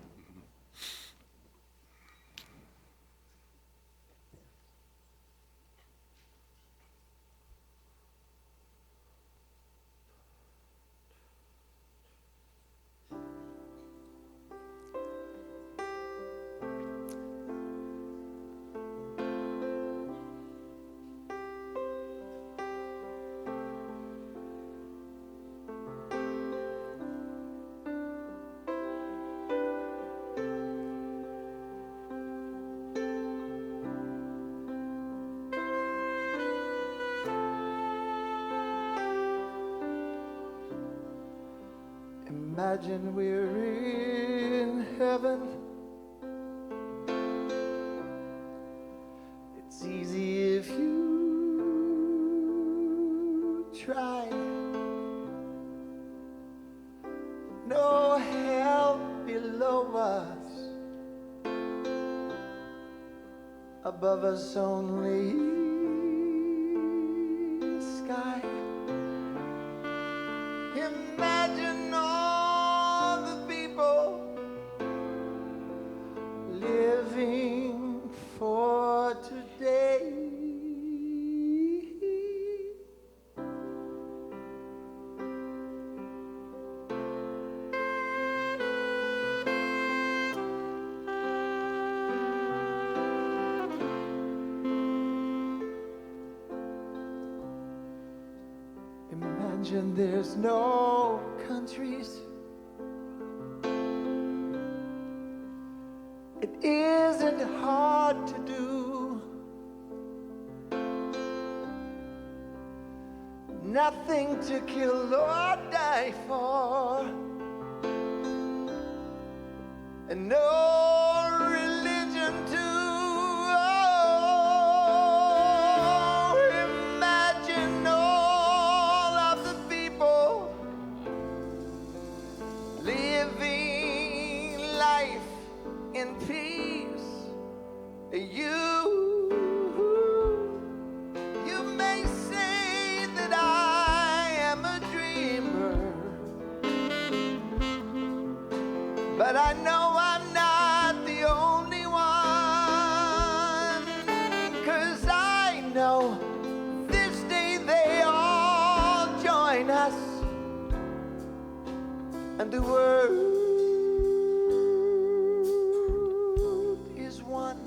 Imagine we're in heaven. It's easy if you try. No hell below us, above us only sky. Imagine all the people living for today. Imagine there's no countries. It isn't hard to do. Nothing to kill or die for. And no religion too. Oh, imagine all of the people living life in peace. You may say that I am a dreamer, but I know I'm not the only one. 'Cause I know this day they all join us, and the world is one.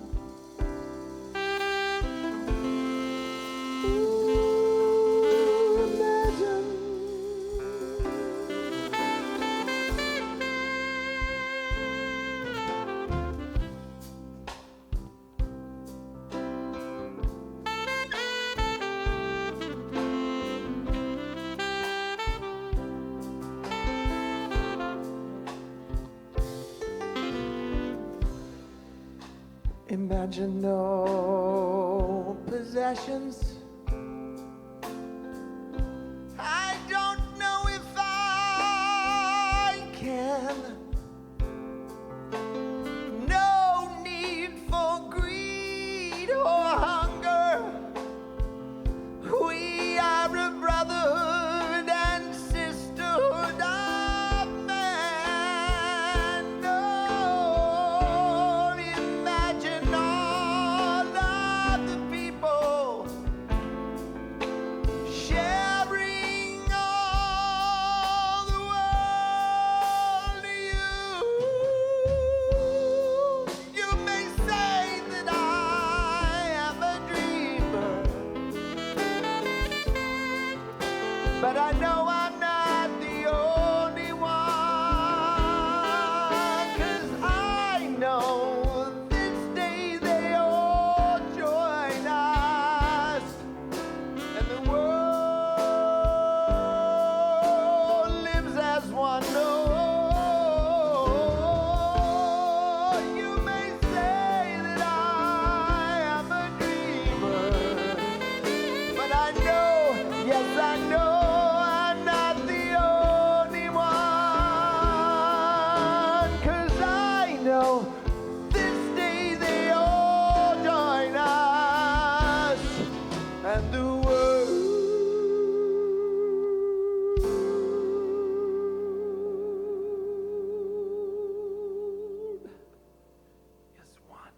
Ooh, imagine. Imagine no possessions. I don't know if I can. No need for greed or hunger. We are a brotherhood and sisterhood of man. No, imagine all of the people sharing all the world to you. You may say that I am a dreamer, but I know I'm not the only one. 'Cause I know this day they all join us, and the world lives as one. Oh, you may say that I am a dreamer, but I know, yes I know, I'm not the only one. 'Cause I know this day they all join us, and the world is one.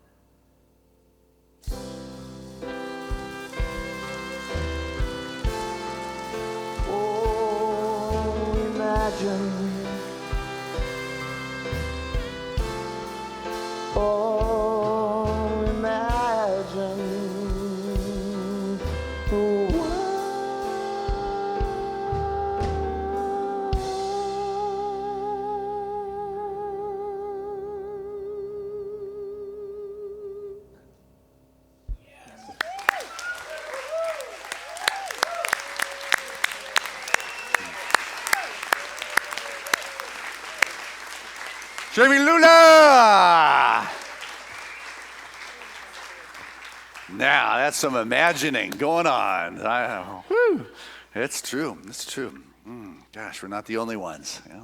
Oh, imagine. Oh, imagine. Jamie Luna! Now, that's some imagining going on. It's true. It's true. Gosh, we're not the only ones. Yeah.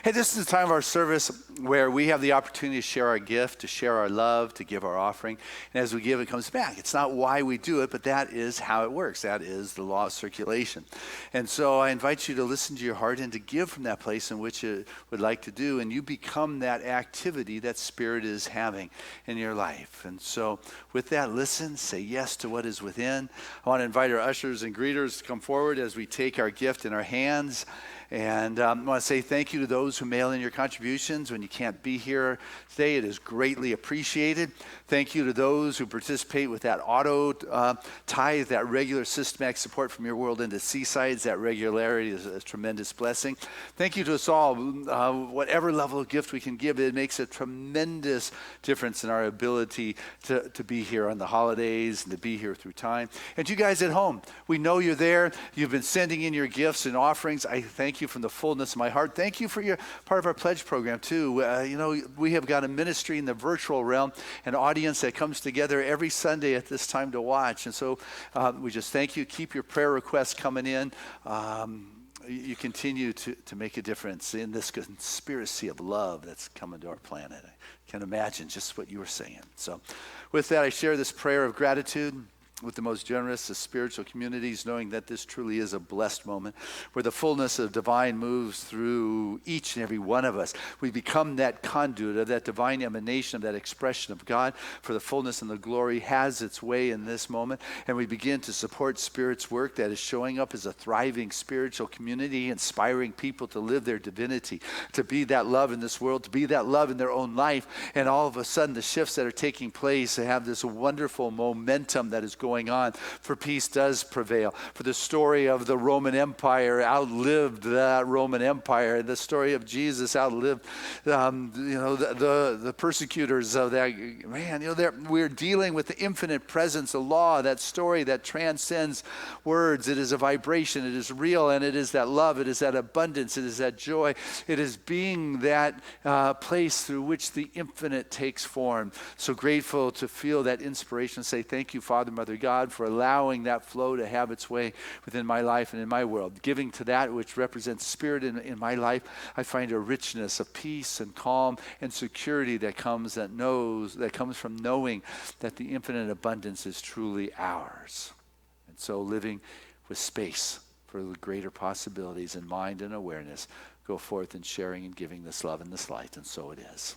Hey, this is the time of our service where we have the opportunity to share our gift, to share our love, to give our offering. And as we give, it comes back. It's not why we do it, but that is how it works. That is the law of circulation. And so I invite you to listen to your heart and to give from that place in which you would like to do. And you become that activity that Spirit is having in your life. And so with that, listen, say yes to what is within. I want to invite our ushers and greeters to come forward as we take our gift in our hands. And I want to say thank you to those who mail in your contributions when you can't be here today. It is greatly appreciated. Thank you to those who participate with that auto tithe, that regular systematic support from your world into Seaside. That regularity is a tremendous blessing. Thank you to us all. Whatever level of gift we can give, it makes a tremendous difference in our ability to be here on the holidays and to be here through time. And you guys at home, we know you're there. You've been sending in your gifts and offerings. I thank you from the fullness of my heart. Thank you for your part of our pledge program too. We have got a ministry in the virtual realm, an audience that comes together every Sunday at this time to watch. And so we just thank you. Keep your prayer requests coming in. You continue to make a difference in this conspiracy of love that's coming to our planet. I can imagine just what you were saying. So with that, I share this prayer of gratitude with the most generous of spiritual communities, knowing that this truly is a blessed moment where the fullness of divine moves through each and every one of us. We become that conduit of that divine emanation, of that expression of God, for the fullness and the glory has its way in this moment. And we begin to support Spirit's work that is showing up as a thriving spiritual community, inspiring people to live their divinity, to be that love in this world, to be that love in their own life. And all of a sudden, the shifts that are taking place, they have this wonderful momentum that is going on, for peace does prevail. For the story of the Roman Empire outlived that Roman Empire. The story of Jesus outlived, the persecutors of that. Man, we're dealing with the infinite presence of law, that story that transcends words. It is a vibration. It is real, and it is that love. It is that abundance. It is that joy. It is being that place through which the infinite takes form. So grateful to feel that inspiration. Say thank you, Father, Mother, God, for allowing that flow to have its way within my life and in my world. Giving to that which represents Spirit in my life, I find a richness of peace and calm and security that comes from knowing that the infinite abundance is truly ours. And so living with space for the greater possibilities in mind and awareness, go forth in sharing and giving this love and this light, and so it is.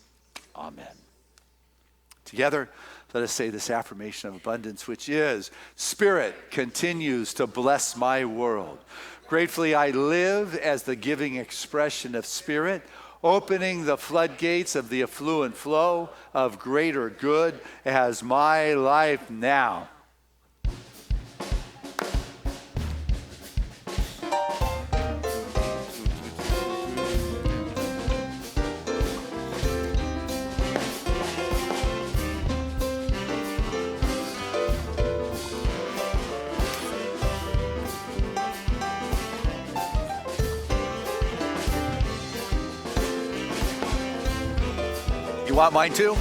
Amen. Together, let us say this affirmation of abundance, which is, Spirit continues to bless my world. Gratefully, I live as the giving expression of Spirit, opening the floodgates of the affluent flow of greater good as my life now. You want mine too?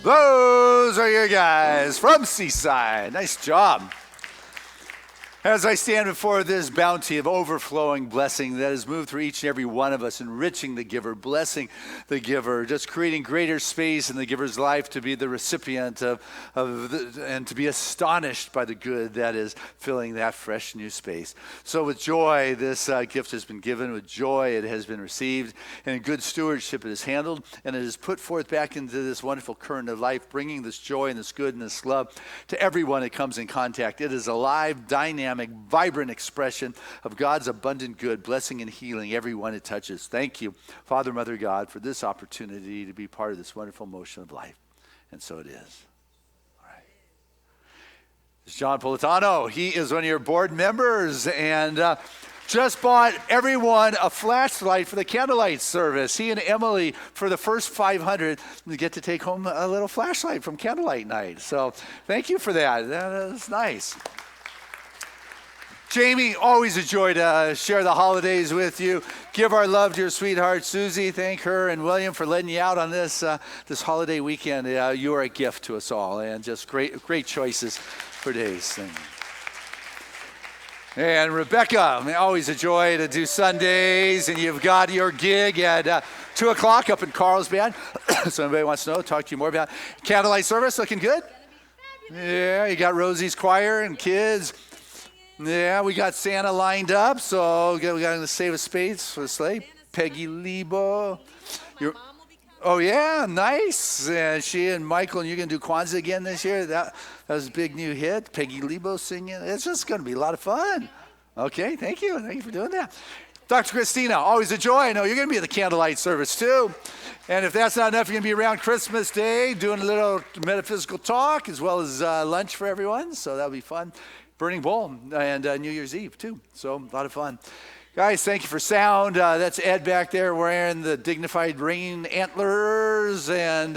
Those are your guys from Seaside. Nice job. As I stand before this bounty of overflowing blessing that has moved through each and every one of us, enriching the giver, blessing the giver, just creating greater space in the giver's life to be the recipient and to be astonished by the good that is filling that fresh new space. So with joy, this gift has been given. With joy, it has been received. And in good stewardship, it is handled. And it is put forth back into this wonderful current of life, bringing this joy and this good and this love to everyone it comes in contact. It is a live, dynamic, vibrant expression of God's abundant good, blessing and healing everyone it touches. Thank you, Father, Mother, God, for this opportunity to be part of this wonderful motion of life. And so it is. All right. This is John Politano. He is one of your board members and just bought everyone a flashlight for the candlelight service. He and Emily, for the first 500, get to take home a little flashlight from candlelight night. So thank you for that. That's nice. Jamie, always a joy to share the holidays with you. Give our love to your sweetheart, Susie. Thank her and William for letting you out on this holiday weekend. You are a gift to us all, and just great choices for today's thing. And Rebecca, always a joy to do Sundays, and you've got your gig at 2 o'clock up in Carlsbad. So anybody wants to know, talk to you more about candlelight service. Looking good? Yeah, you got Rosie's choir and kids. Yeah, we got Santa lined up, so we got to save a space for the sleigh. Peggy Lebo. Oh, yeah, nice. She and Michael, and you're going to do Kwanzaa again this year? That was a big new hit. Peggy Lebo singing. It's just going to be a lot of fun. Okay, thank you. Thank you for doing that. Dr. Christina, always a joy. I know you're going to be at the candlelight service, too. And if that's not enough, you're going to be around Christmas Day doing a little metaphysical talk as well as lunch for everyone, so that'll be fun. Burning Bowl and New Year's Eve, too. So a lot of fun. Guys, thank you for sound. That's Ed back there wearing the dignified rain antlers, and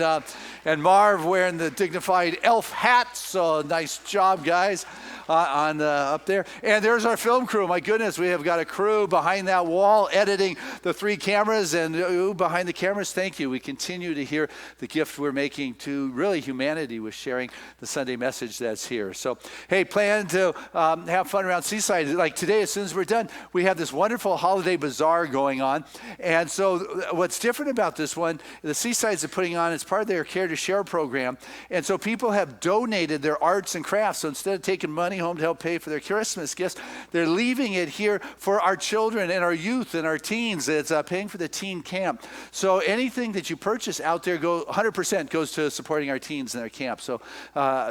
Marv wearing the dignified elf hat. So nice job, guys, up there. And there's our film crew. My goodness, we have got a crew behind that wall editing the 3 cameras, and behind the cameras, thank you. We continue to hear the gift we're making to really humanity with sharing the Sunday message that's here. So, hey, plan to have fun around Seaside. Like today, as soon as we're done, we have this wonderful holiday bazaar going on. And so what's different about this one, the Seasides are putting on, it's part of their Care to Share program. And so people have donated their arts and crafts. So instead of taking money home to help pay for their Christmas gifts, they're leaving it here for our children and our youth and our teens. It's paying for the teen camp. So anything that you purchase out there, 100% goes to supporting our teens in their camp. So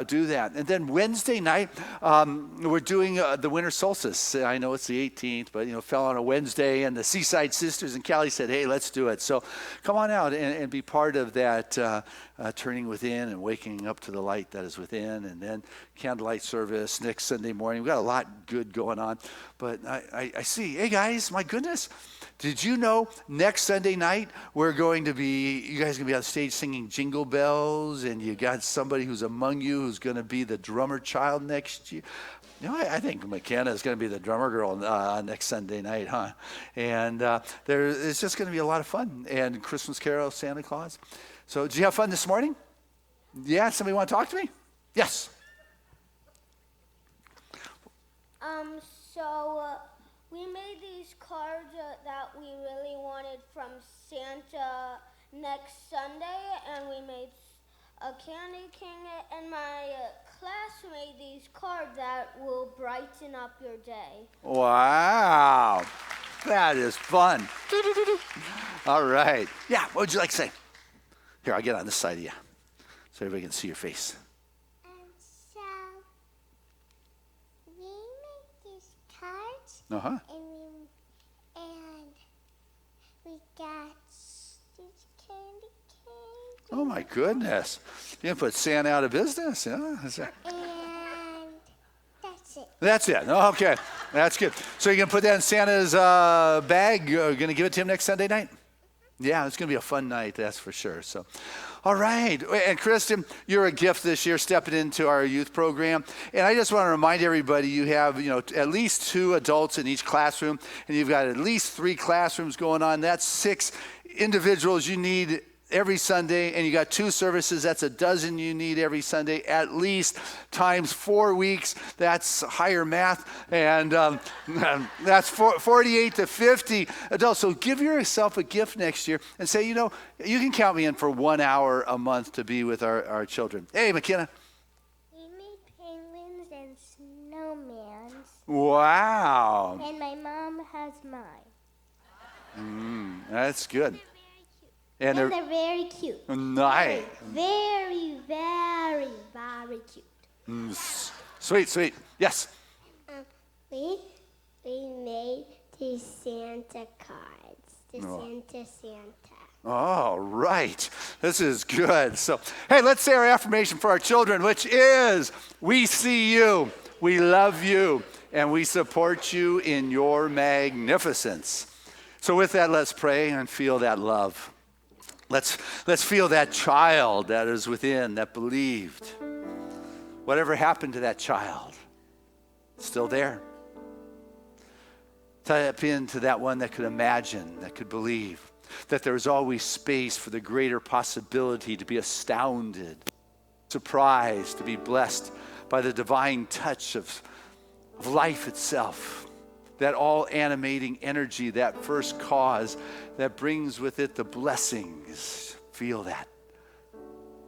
do that. And then Wednesday night, we're doing the winter solstice. I know it's the 18th, but fell on a Wednesday, and the Seaside Sisters and Callie said, hey, let's do it. So come on out and be part of that turning within and waking up to the light that is within. And then candlelight service next Sunday morning. We've got a lot good going on. But I see, hey guys, my goodness, did you know next Sunday night you guys are going to be on stage singing Jingle Bells, and you got somebody who's among you who's going to be the drummer child next year. I think McKenna is going to be the drummer girl next Sunday night, huh? And it's just going to be a lot of fun. And Christmas Carol, Santa Claus. So did you have fun this morning? Yeah, somebody want to talk to me? Yes. We made these cards that we really wanted from Santa next Sunday, and we made a candy king, and my class made these cards that will brighten up your day. Wow. That is fun. All right. Yeah, what would you like to say? Here, I'll get on this side of you so everybody can see your face. So we made these cards, Uh-huh. and we got these candy canes. Oh, my goodness. You can put Santa out of business. Yeah. And that's it. That's it. Oh, okay. That's good. So you're going to put that in Santa's bag? You're going to give it to him next Sunday night? Yeah, it's going to be a fun night, that's for sure. So, all right. And Kristen, you're a gift this year stepping into our youth program. And I just want to remind everybody you have, at least 2 adults in each classroom, and you've got at least 3 classrooms going on. That's 6 individuals you need every Sunday, and you got 2 services, that's a dozen you need every Sunday, at least times 4 weeks. That's higher math, and that's 48 to 50 adults. So give yourself a gift next year and say, you can count me in for 1 hour a month to be with our children. Hey, McKenna. We made penguins and snowmans. Wow. And my mom has mine. That's good. And they're very cute. Nice. Very, very, very cute. Sweet. Yes. We made the Santa cards. Santa. All right. This is good. So, hey, let's say our affirmation for our children, which is, we see you, we love you, and we support you in your magnificence. So with that, let's pray and feel that love. Let's feel that child that is within, that believed. Whatever happened to that child, it's still there. Tap into that one that could imagine, that could believe, that there's always space for the greater possibility to be astounded, surprised, to be blessed by the divine touch of life itself. That all animating energy, that first cause that brings with it the blessings. Feel that.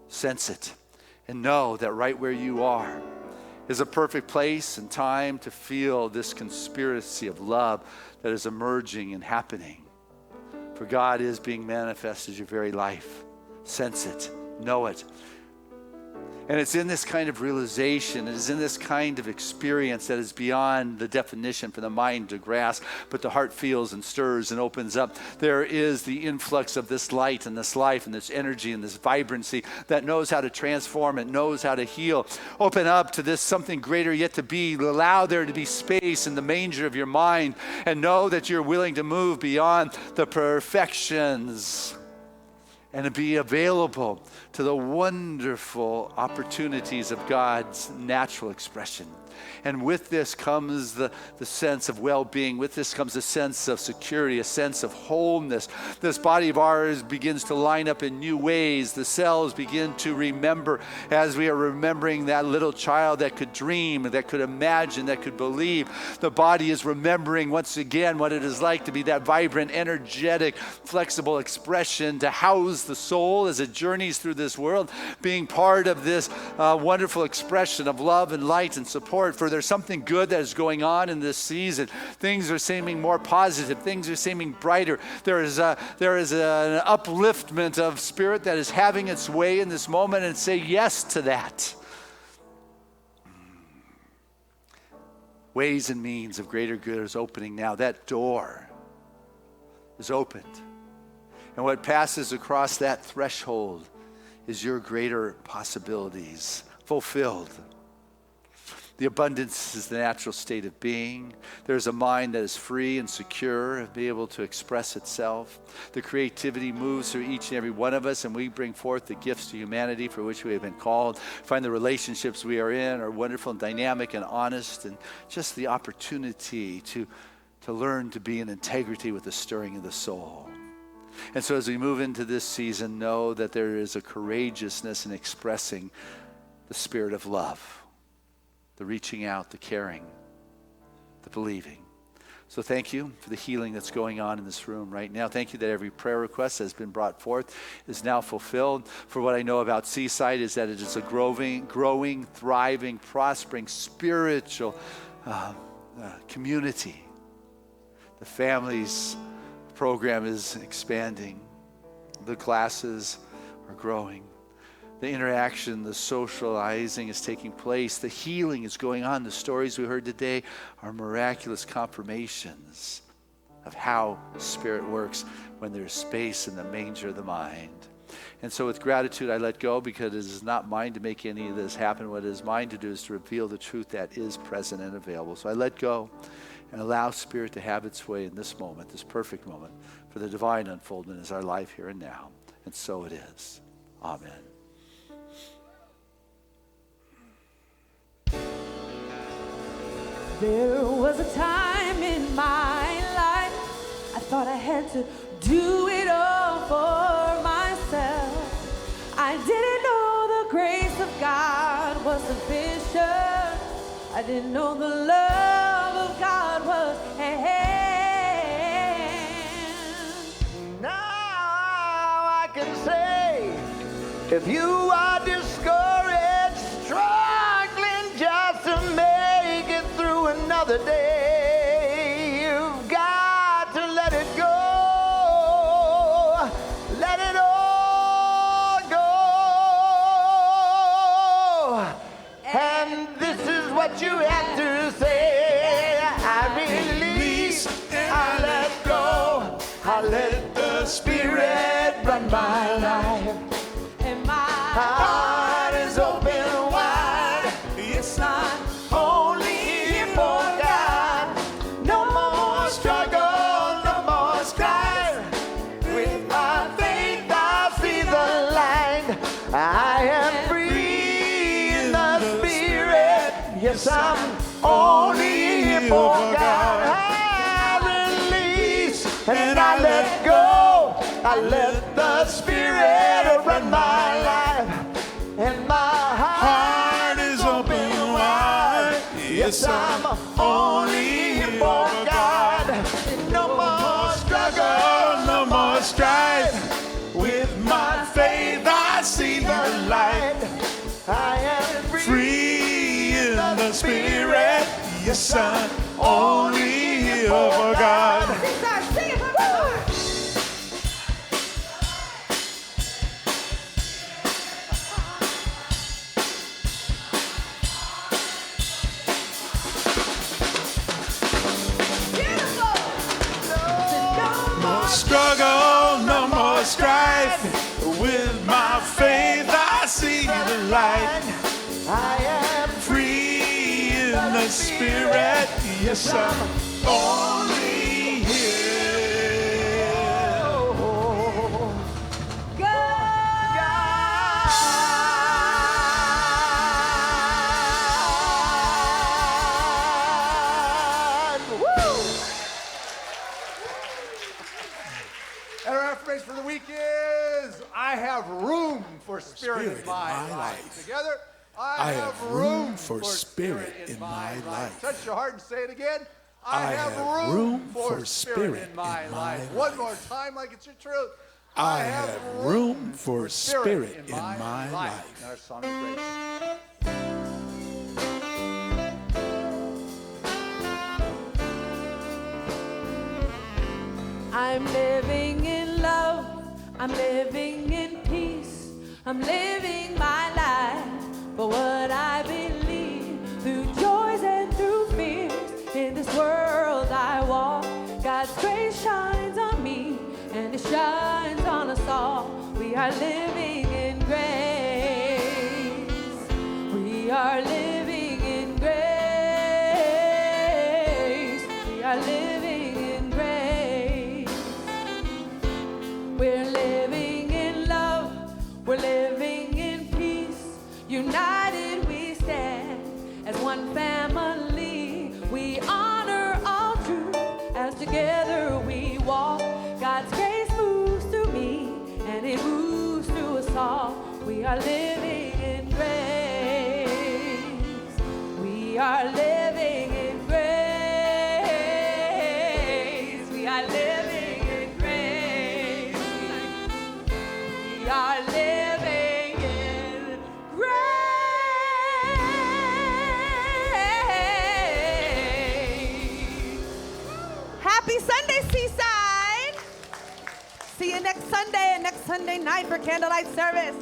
Sense it. And know that right where you are is a perfect place and time to feel this conspiracy of love that is emerging and happening. For God is being manifested in your very life. Sense it. Know it. And it's in this kind of realization, it is in this kind of experience that is beyond the definition for the mind to grasp, but the heart feels and stirs and opens up. There is the influx of this light and this life and this energy and this vibrancy that knows how to transform, it knows how to heal. Open up to this something greater yet to be. Allow there to be space in the manger of your mind, and know that you're willing to move beyond the perfections and to be available to the wonderful opportunities of God's natural expression. And with this comes the sense of well-being. With this comes a sense of security, a sense of wholeness. This body of ours begins to line up in new ways. The cells begin to remember as we are remembering that little child that could dream, that could imagine, that could believe. The body is remembering once again what it is like to be that vibrant, energetic, flexible expression, to house the soul as it journeys through this world, being part of this wonderful expression of love and light and support. For there's something good that is going on in this season. Things are seeming more positive. Things are seeming brighter. There is an upliftment of spirit that is having its way in this moment, and say yes to that. Ways and means of greater good is opening now. That door is opened. And what passes across that threshold is your greater possibilities fulfilled. The abundance is the natural state of being. There's a mind that is free and secure and be able to express itself. The creativity moves through each and every one of us, and we bring forth the gifts to humanity for which we have been called. Find the relationships we are in are wonderful and dynamic and honest, and just the opportunity to learn to be in integrity with the stirring of the soul. And so as we move into this season, know that there is a courageousness in expressing the spirit of love. The reaching out, the caring, the believing. So thank you for the healing that's going on in this room right now. Thank you that every prayer request that has been brought forth is now fulfilled. For what I know about Seaside is that it is a growing, thriving, prospering, spiritual community. The families program is expanding. The classes are growing. The interaction, the socializing is taking place. The healing is going on. The stories we heard today are miraculous confirmations of how Spirit works when there's space in the manger of the mind. And so with gratitude, I let go, because it is not mine to make any of this happen. What it is mine to do is to reveal the truth that is present and available. So I let go and allow Spirit to have its way in this moment, this perfect moment, for the divine unfoldment is our life here and now. And so it is. Amen. There was a time in my life I thought I had to do it all for myself. I didn't know the grace of God was sufficient. I didn't know the love of God was Now I can say, if you are discouraged, struggling just to make it through another day, you've got to let it go. Let it all go. And this is what you have to say. I release and I let go. I let the Spirit run my life. and my Heart is open wide. Yes, I'm Only here for God. No more struggle, no more strife. With my faith I see the light. I am free in the Spirit. Yes, I'm only here for God. I release and I let go. I let the Spirit run my life. And my heart is open wide. Yes, I'm only here for God. No more struggle, no more strife. With my faith I see the light. I am free in the Spirit. Yes, I'm only here for God. Seaside, sing it for me. No more struggle, no more strife. With my faith I see the light. I am free in the Spirit. Yes, I'm only here. God. Woo! And our affirmation for the week is, I have room for spirit in my life. Together, I have room for spirit in my life. Touch your heart and say it again. I have room for spirit in my life. One more time like it's your truth. I have room for spirit in my life. And our song of grace. I'm living in love, I'm living in peace, I'm living my life for what I believe, through joys and through fears. In this world I walk, God's grace shines on me, and it shines on us all. We are living in grace, we are living in grace, we are living in grace. We're living in love, we're living in peace. United we stand as one family. We honor all truth as together we walk. God's grace moves through me and it moves through us all. We are living in grace. We are living in grace. We are living in grace. We are living in grace. Happy Sunday, Seaside. See you next Sunday and next Sunday night for candlelight service.